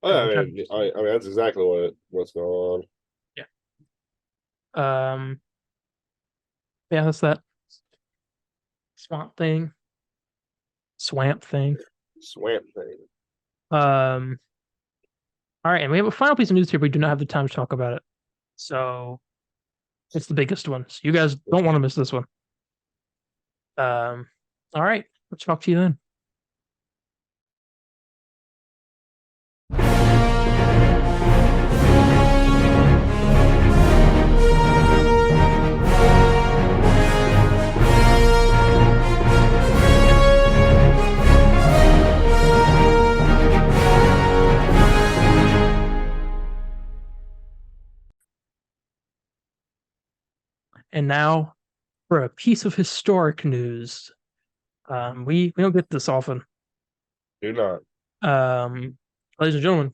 I mean, that's exactly what's going on. Yeah. Yeah, that's that. Swamp Thing. All right, and we have a final piece of news here, but we do not have the time to talk about it. So it's the biggest one. So you guys don't want to miss this one. All right, let's talk to you then. And now for a piece of historic news. We don't get this often. Do not. Ladies and gentlemen,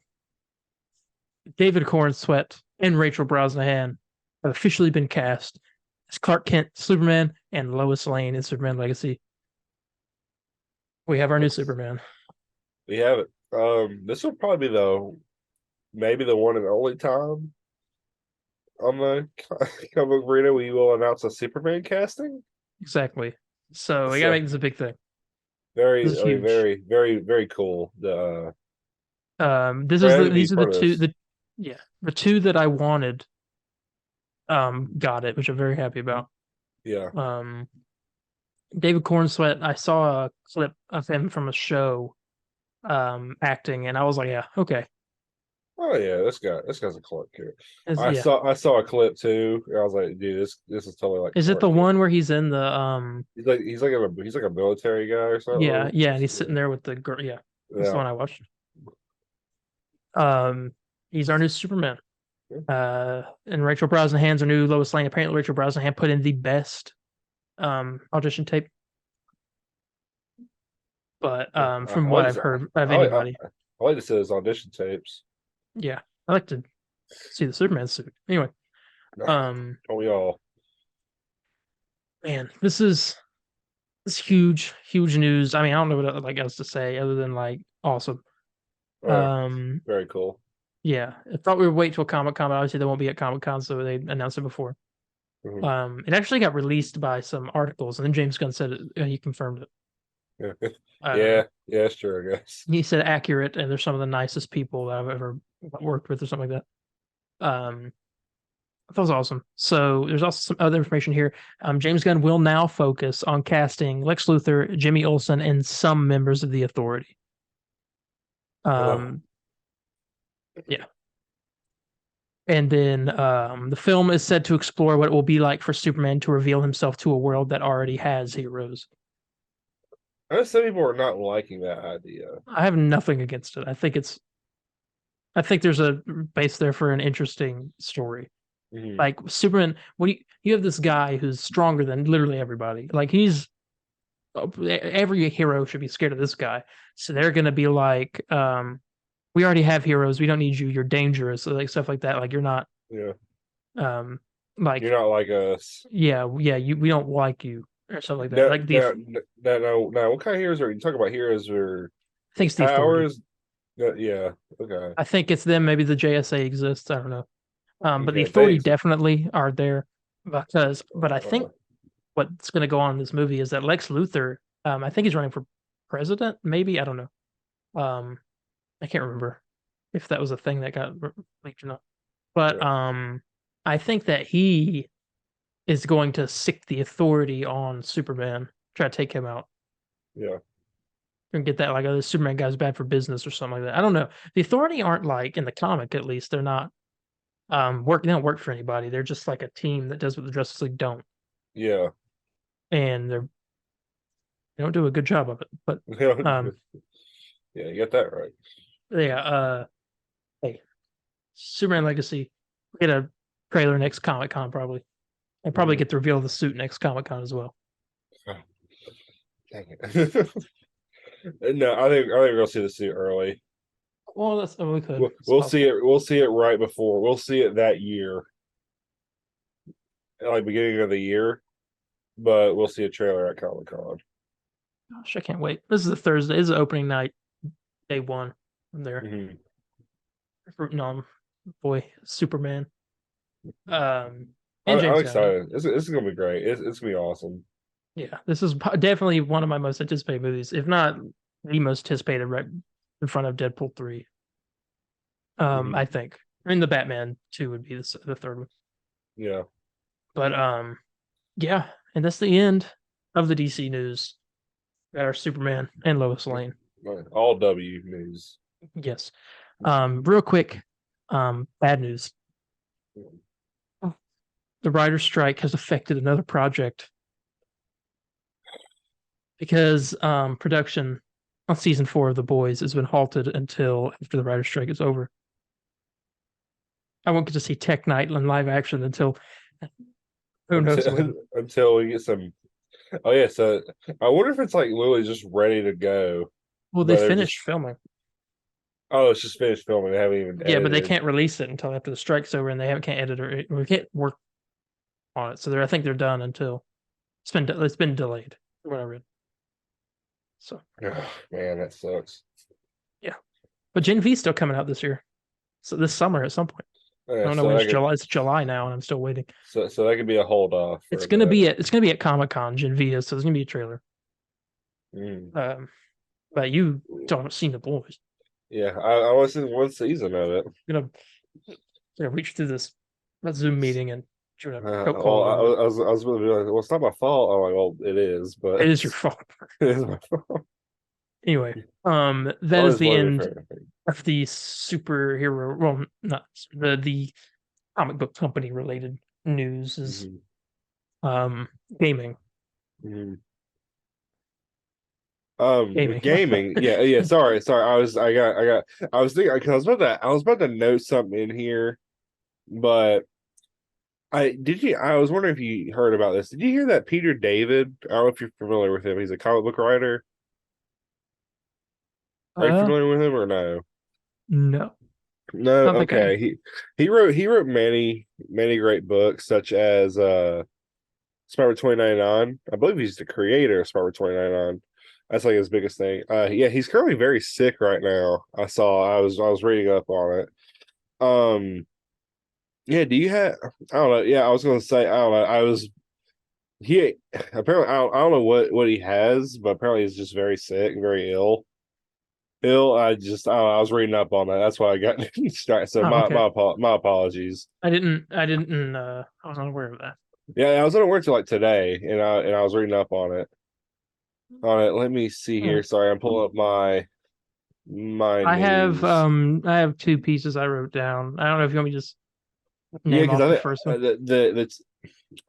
David Cornsweet and Rachel Brosnahan have officially been cast as Clark Kent, Superman, and Lois Lane in Superman Legacy. We have our new Superman. We have it. This will probably be maybe the one and only time on the comic Burrito we will announce a Superman casting. Exactly. So we gotta So make this a big thing. very, This is I mean, huge. very, very, very cool. The These are the part of two this. the two that I wanted got it, which I'm very happy about. Yeah. Um David Cornsweet, I saw a clip of him from a show acting, and I was like, yeah, okay. Oh yeah, this guy's a Clark Kent. I Yeah. saw I saw a clip too. I was like, dude, this is totally like Is it the Clark Kent. one where he's in the He's like a military guy or yeah, something. yeah, and he's sitting there with the girl, yeah. That's the Yeah. one I watched. Um he's our new Superman. And Rachel Brosnahan's our new Lois Lane. Apparently Rachel Brosnahan put in the best audition tape. But I from what like I've to, heard of I like anybody, I like to see his audition tapes. yeah. I like to see the Superman suit. Anyway, um Don't we all? man, this huge, huge news. I mean, I don't know what like else to say other than like awesome. Yeah, Um, very cool. yeah, I thought we would wait till Comic-Con, but obviously they won't be at Comic-Con, so they announced it before. Mhm. It actually got released by some articles, and then James Gunn said it, he confirmed it. Yeah, Uh, yeah, yeah, sure, I guess. he said accurate, and they're some of the nicest people that I've ever worked with, or something like that. That was awesome. So there's also some other information here. James Gunn will now focus on casting Lex Luthor, Jimmy Olsen, and some members of the Authority. Oh, Um, yeah. And then the film is said to explore what it will be like for Superman to reveal himself to a world that already has heroes. I know some people are not liking that idea. I have nothing against it. I think there's a base there for an interesting story. Mhm. Like Superman, you have this guy who's stronger than literally everybody. Like he's every hero should be scared of this guy. So they're gonna be like, we already have heroes. We don't need you. You're dangerous. So like stuff like that. Like you're not Yeah, um you're like not like us. yeah, we don't like you or something like that. No, Like no, no, no, no. What kind of heroes are you talking about? Heroes or I think it's the Authority. powers? No, yeah, okay, I think it's them. Maybe the JSA exists. I don't know. But the okay. Authority Thanks. definitely are there but I think what's going to go on in this movie is that Lex Luthor, I think he's running for president. Maybe I don't know. Um, I can't remember if that was a thing that got leaked or not. But Yeah, I think that he is going to sick the Authority on Superman, try to take him out. yeah, And get that like, oh, this Superman guy's bad for business or something like that. I don't know. The Authority aren't like in the comic, at least they're not they don't work for anybody. They're just like a team that does what the Justice League don't, yeah. and they don't do a good job of it. But um, Yeah, you got that right. yeah, hey, Superman Legacy, we get a trailer next Comic Con probably, and probably Mhm. get the reveal of the suit next Comic Con as well. Dang it. No, I think we'll see the suit early. Well, that's we could. It's We'll see possible. it. We'll see it right before. We'll see it that year, like beginning of the year. But we'll see a trailer at Comic Con. Gosh, I can't wait. This is a Thursday. This is opening night, day one. I'm there Mm-hmm. rooting on boy Superman. And I'm James Gunn. excited. This is gonna be great. It's gonna be awesome. Yeah, this is definitely one of my most anticipated movies, if not the most anticipated, right in front of Deadpool 3. I Mm-hmm. think. I mean, the Batman 2 would be the third one. Yeah. But yeah, and that's the end of the DC news. Got our Superman and Lois Lane. All W news. Yes. Real quick, bad news. The writer's strike has affected another project because production on season 4 of The Boys has been halted until after the writer's strike is over. I won't get to see Tech Night in live action until Who knows when? until we get some. Oh yeah, so I wonder if it's like literally just ready to go, Well, they but they're finished just filming. it's just finished filming. They haven't even Yeah, but they edited. can't release it until after the strike's over, and they haven't can't edit or we can't work on it. So I think they're done until it's been delayed. What I read. So Oh, man, that sucks. yeah, but Gen V is still coming out this year. So this summer at some point. I Yeah, don't know when it's July. It's July now, and I'm still waiting. so that could be a hold off for It's a gonna bit. be at Comic-Con, Gen V is, so there's gonna be a trailer. Mm. But you don't seen the boys. Yeah, I only seen one season of it. You're gonna reach through this Zoom meeting and you're gonna choke Well, call it over. I was going to be like, well, it's not my fault. I'm like, well, it is, but It is your fault. it is my fault. Anyway, that is Always the blame me end for everything. of the superhero. Well, not the comic book company related news is Mhm, gaming. mhm. Gaming. Gaming. Yeah, yeah. Sorry. I was thinking because I was about to note something in here, but I was wondering if you heard about this. Did you hear that Peter David? I don't know if you're familiar with him. He's a comic book writer. Are you uh, familiar with him or no? no, No, I don't think I am. okay. He wrote many great books such as Spider-Man 2099. I believe he's the creator of Spider-Man 2099. That's like his biggest thing. Yeah, he's currently very sick right now. I was reading up on it. Yeah, do you have I don't know. Yeah, I was gonna say I don't know. He apparently I don't know what he has, but apparently he's just very sick, very ill. I don't know, I was reading up on that. That's why I got started. So Oh, okay. my apologies. I was unaware of that. Yeah, I was unaware until like today, and I was reading up on it. On it. Let me see Hmm. here. Sorry, I'm pulling up my news. I have two pieces I wrote down. I don't know if you want me to just Yeah, name because off I the think first one. that's.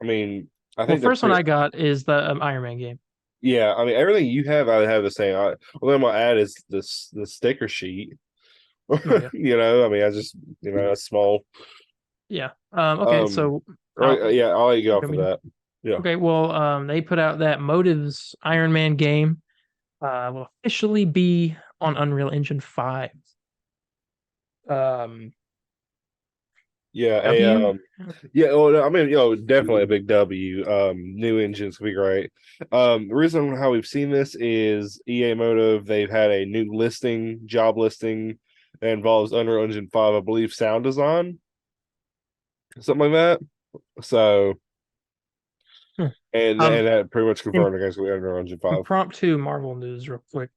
I mean, I Well, think they're first one pretty. I got is the Iron Man game. Yeah, I mean everything you have, I have the same. What I'm gonna add is the sticker sheet. Oh yeah, I mean, I just a small. yeah. Okay, Um, so right, yeah, I'll let you go you off want of me to- that. Yeah, okay. Well, they put out that Motives Iron Man game. Will officially be on Unreal Engine 5. Um, yeah, W. yeah. Well, no, I mean, definitely a big W. New engines could be great. The reason how we've seen this is EA Motive. They've had a new job listing that involves Unreal Engine 5, I believe, sound design, something like that. So, Hmm. and that pretty much In, confirmed against Unreal Engine 5. impromptu Marvel news, real quick.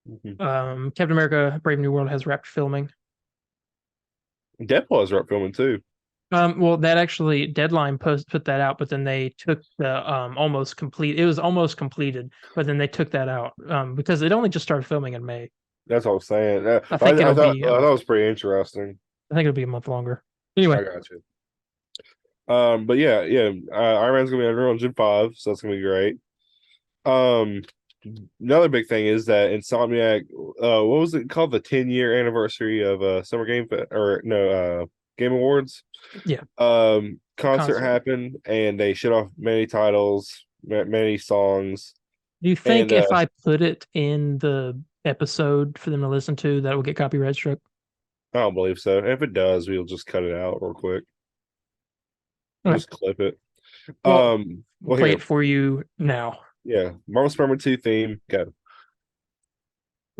Mhm. Captain America: Brave New World has wrapped filming. Deadpool is right filming too. Well, that actually Deadline put that out, but then they took the almost complete. It was almost completed, but then they took that out because it only just started filming in May. That's what I'm saying. I think it'll be. I thought it was pretty interesting. I think it'll be a month longer. Anyway, I got you. But yeah, Iron Man's gonna be Unreal Engine 5, so that's gonna be great. Um, Another big thing is that Insomniac, what was it called? The 10-year anniversary of Summer Game or no Game Awards. yeah, Concert concert. happened, and they shut off many titles, many songs, Do you and think if I put it in the episode for them to listen to, that will get copyright struck? I don't believe so. If it does, we'll just cut it out real quick. Okay. Just clip it. Well, we'll Well play here, it for you now. yeah, Marvel Spider-Man 2 theme. Go.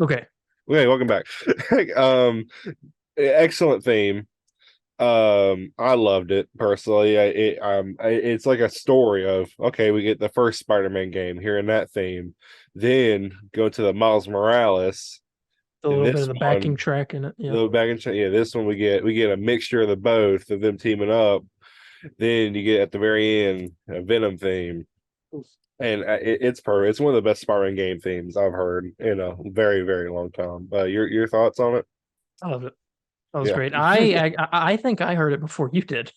Okay. Okay, welcome back. um, Excellent theme. I loved it personally. It's like a story of okay, we get the first Spider-Man game hearing that theme, then go to the Miles Morales. A And little bit of this the backing one, track in it. Yeah. the back and yeah, this one we get a mixture of the both of them teaming up. Then you get at the very end a Venom theme, and it's perfect. It's one of the best Spider-Man game themes I've heard in a very long time. Your thoughts on it? I love it. That was Yeah. great. I think I heard it before you did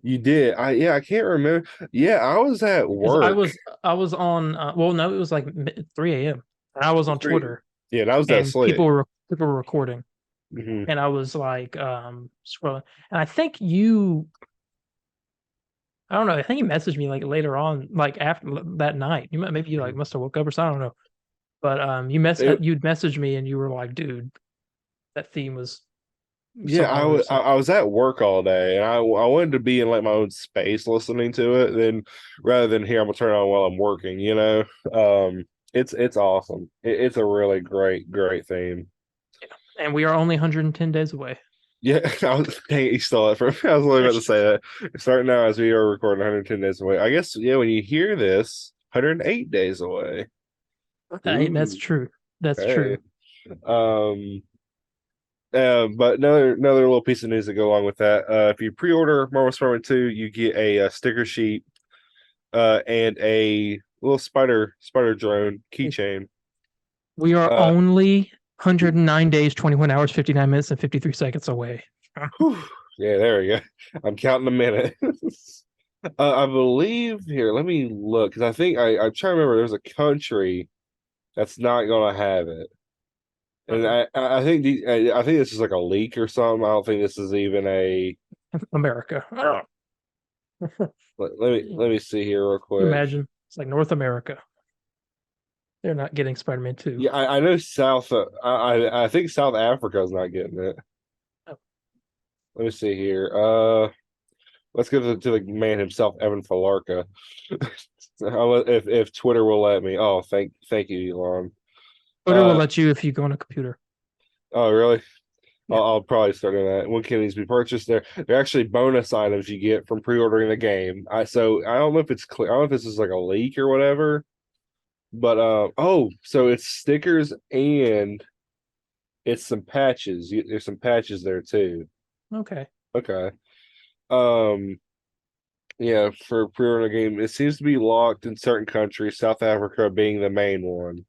You did. I can't remember. Yeah, I was at because work. I was on. Well, no, it was like 3 a.m. and I was on Three. Twitter Yeah, and I was and asleep. people were recording Hmm. and I was like scrolling and I think you I don't know. I think he messaged me like later on, like after that night. Maybe you like must have woke up or something. I don't know. But It, you'd messaged me and you were like, dude, that theme was yeah, so awesome. I was at work all day, and I wanted to be in like my own space listening to it. Then rather than here, I'm gonna turn it on while I'm working. It's awesome. It's a really great theme. And we are only 110 days away. Yeah, dang it, you stole it from me. I was only about to say that. Starting now as we are recording 110 days away. I guess, yeah, when you hear this, 108 days away. That's Ooh, true. That's hey. true. Um, but another little piece of news to go along with that. If you pre-order Marvel Spider-Man 2, you get a, sticker sheet, and a little spider drone keychain. We are Uh, only 109 days, 21 hours, 59 minutes, and 53 seconds away. whew, yeah, there we go. I'm counting a minute. I believe here. Let me look because I'm trying to remember. There's a country that's not gonna have it, and Uh-oh. I think I think this is like a leak or something. I don't think this is even a. America. Let me see here real You quick. imagine it's like North America. They're not getting Spider-Man 2. Yeah, I know South. I think South Africa is not getting it. Oh, Let me see here. Let's go to the man himself, Evan Falarka. If Twitter will let me. Oh, thank you, Elon. Twitter will Uh, let you if you go on a computer. oh, really? Yeah. I'll probably start doing that. When can these be purchased? They're actually bonus items you get from pre-ordering the game. I don't know if it's clear. I don't know if this is like a leak or whatever. But so it's stickers and it's some patches. There's some patches there too. Okay. Okay. Um, yeah, for pre-order game, it seems to be locked in certain countries, South Africa being the main one.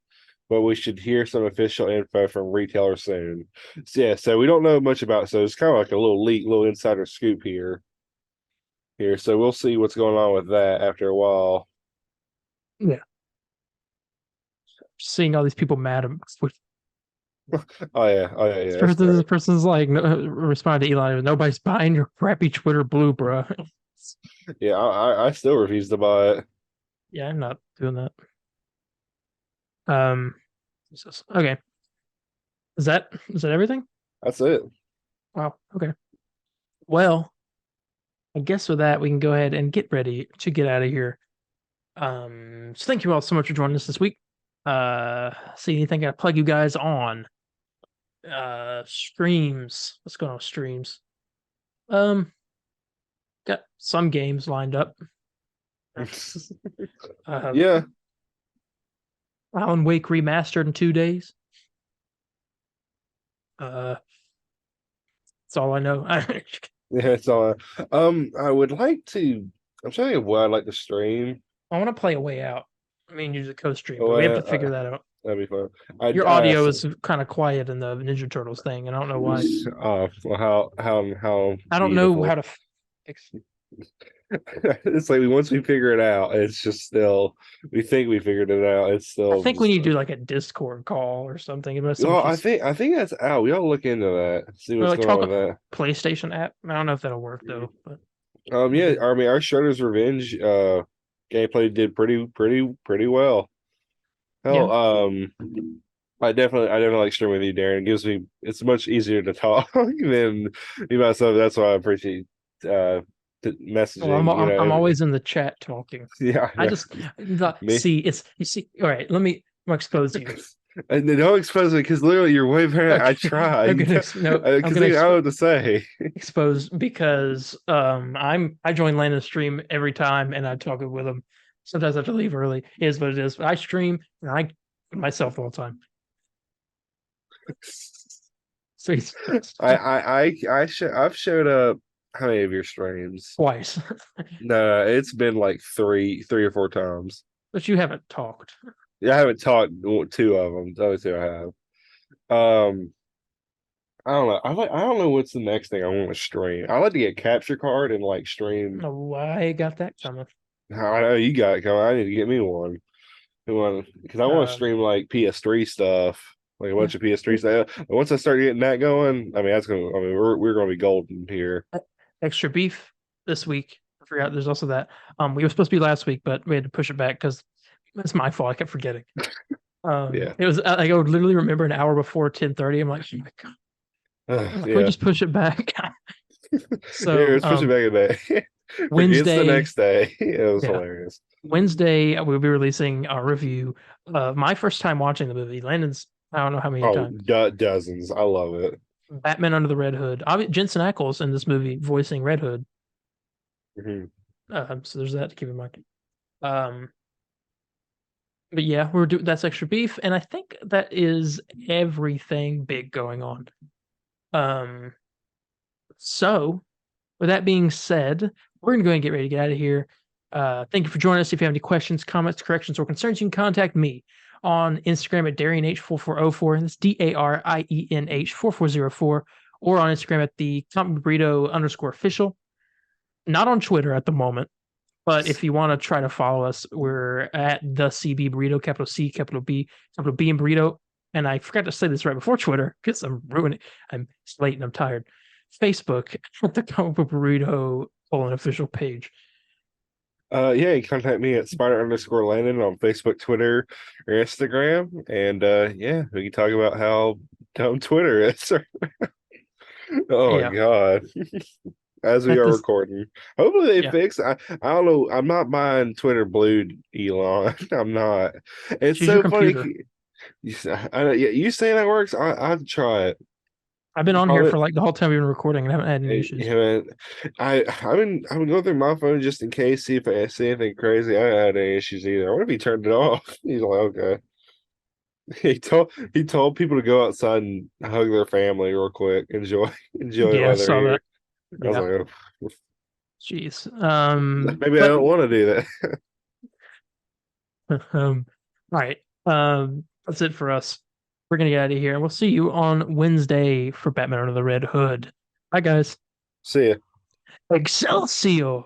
But we should hear some official info from retailers soon. So, yeah, so we don't know much about it, so it's kind of like a little leak, little insider scoop here. So we'll see what's going on with that after a while. Yeah. Seeing all these people mad with Oh yeah, that's this great. person's like responded to Elon. Nobody's buying your crappy Twitter blue, bro. Yeah, I still refuse to buy it. Yeah, I'm not doing that. Um, okay. Is that everything? That's it. Wow. Okay. Well, I guess with that we can go ahead and get ready to get out of here. So thank you all so much for joining us this week. See anything I plug you guys on? Streams. What's going on with streams? Um, got some games lined up. Um, Yeah, Alan Wake remastered in 2 days. Uh, that's all I know. yeah, it's all. I would like to. I'm trying to think of what I'd like to stream. I want to play A Way Out. I mean, use a co-stream, Oh, but we have to figure that out. that'd be fun. Your audio is kind of quiet in the Ninja Turtles thing, and I don't know why. well, how I don't know how beautiful. to fix. It's like once we figure it out, it's just still we think we figured it out. It's I still think we just. need to do like a Discord call or something. It must someone Well, keeps I think that's out. We all look into that. See or what's like going on talk with that. PlayStation app. I don't know if that'll work though, but we Yeah. can. I mean, our Shredder's Revenge gameplay did pretty well. Yeah. Hell, I definitely like streaming with you, Darren. It gives me it's much easier to talk than me myself. That's why I appreciate uh Well, I'm messaging. I'm, I'm always in the chat talking. Yeah, I yeah. just Me. see it's you see. All right, I'm expose you. And then don't expose me because literally you're way better. I Okay, try. I'm You gonna don't no, I'm because gonna I don't know what to say. expose because I join Landon's stream every time and I talk with him. Sometimes I have to leave early. It is what it is. But I stream and I myself all the time. So he's I've showed up how many of your streams? twice, No, it's been like three or four times. but you haven't talked. Yeah, I haven't talked two of them. The other two I have. Um, I don't know. I don't know what's the next thing I want to stream. I like to get capture card and like stream. No, I got that coming. I know you got it coming. I need to get me one. Because I want to Um, stream like PS3 stuff, like a yeah. bunch of PS3 stuff. And once I start getting that going, I mean that's gonna. I mean we're gonna be golden here. Extra beef this week forgot there's also that. We were supposed to be last week, but we had to push it back because it's my fault. I kept forgetting. Yeah. It was like I would literally remember an hour before 10:30. I'm like, oh my God. Can we Yeah. just push it back? Here, So especially back in the day. Forgets the Wednesday, next day. It was yeah, hilarious. Wednesday we'll be releasing a review of my first time watching the movie. Landon's I don't know how many Oh, times. dozens. I love it. Batman Under the Red Hood. Jensen Ackles in this movie voicing Red Hood. Mhm. So there's that to keep in mind. Um, but yeah, we're doing that's extra beef, and I think that is everything big going on. Um, so with that being said, we're gonna go ahead and get ready to get out of here. Thank you for joining us. If you have any questions, comments, corrections, or concerns, you can contact me on Instagram at DarienH4404, and that's DARIENH4404, or on Instagram at the Comic Burrito _official. Not on Twitter at the moment, but if you want to try to follow us, we're at the CB Burrito, capital C, capital B in Burrito. And I forgot to say this right before Twitter because I'm ruining it. I'm late and I'm tired. Facebook at the Comic Book Burrito official page. Yeah, you contact me at Spider_Landon on Facebook, Twitter, or Instagram. And yeah, we can talk about how dumb Twitter is. Oh my Yeah, God. As we at are this. recording. Hopefully they Yeah, fix. I don't know. I'm not buying Twitter Blue, Elon. I'm not. It's choose your so funny. computer. Yeah, you say that works. I'd try it. I've been on here Probably, for like the whole time we've been recording and haven't had any issues. yeah, I've been going through my phone just in case, see if I see anything crazy. I haven't had any issues either. What if he turned it off? He's like, okay. He told people to go outside and hug their family real quick. Enjoy it Yeah, I while they're saw that. here. I was Yeah, like, oh, jeez. maybe I But don't want to do that. all right. That's it for us. We're gonna get out of here, and we'll see you on Wednesday for Batman Under the Red Hood. Bye, guys. See ya. Excelsior!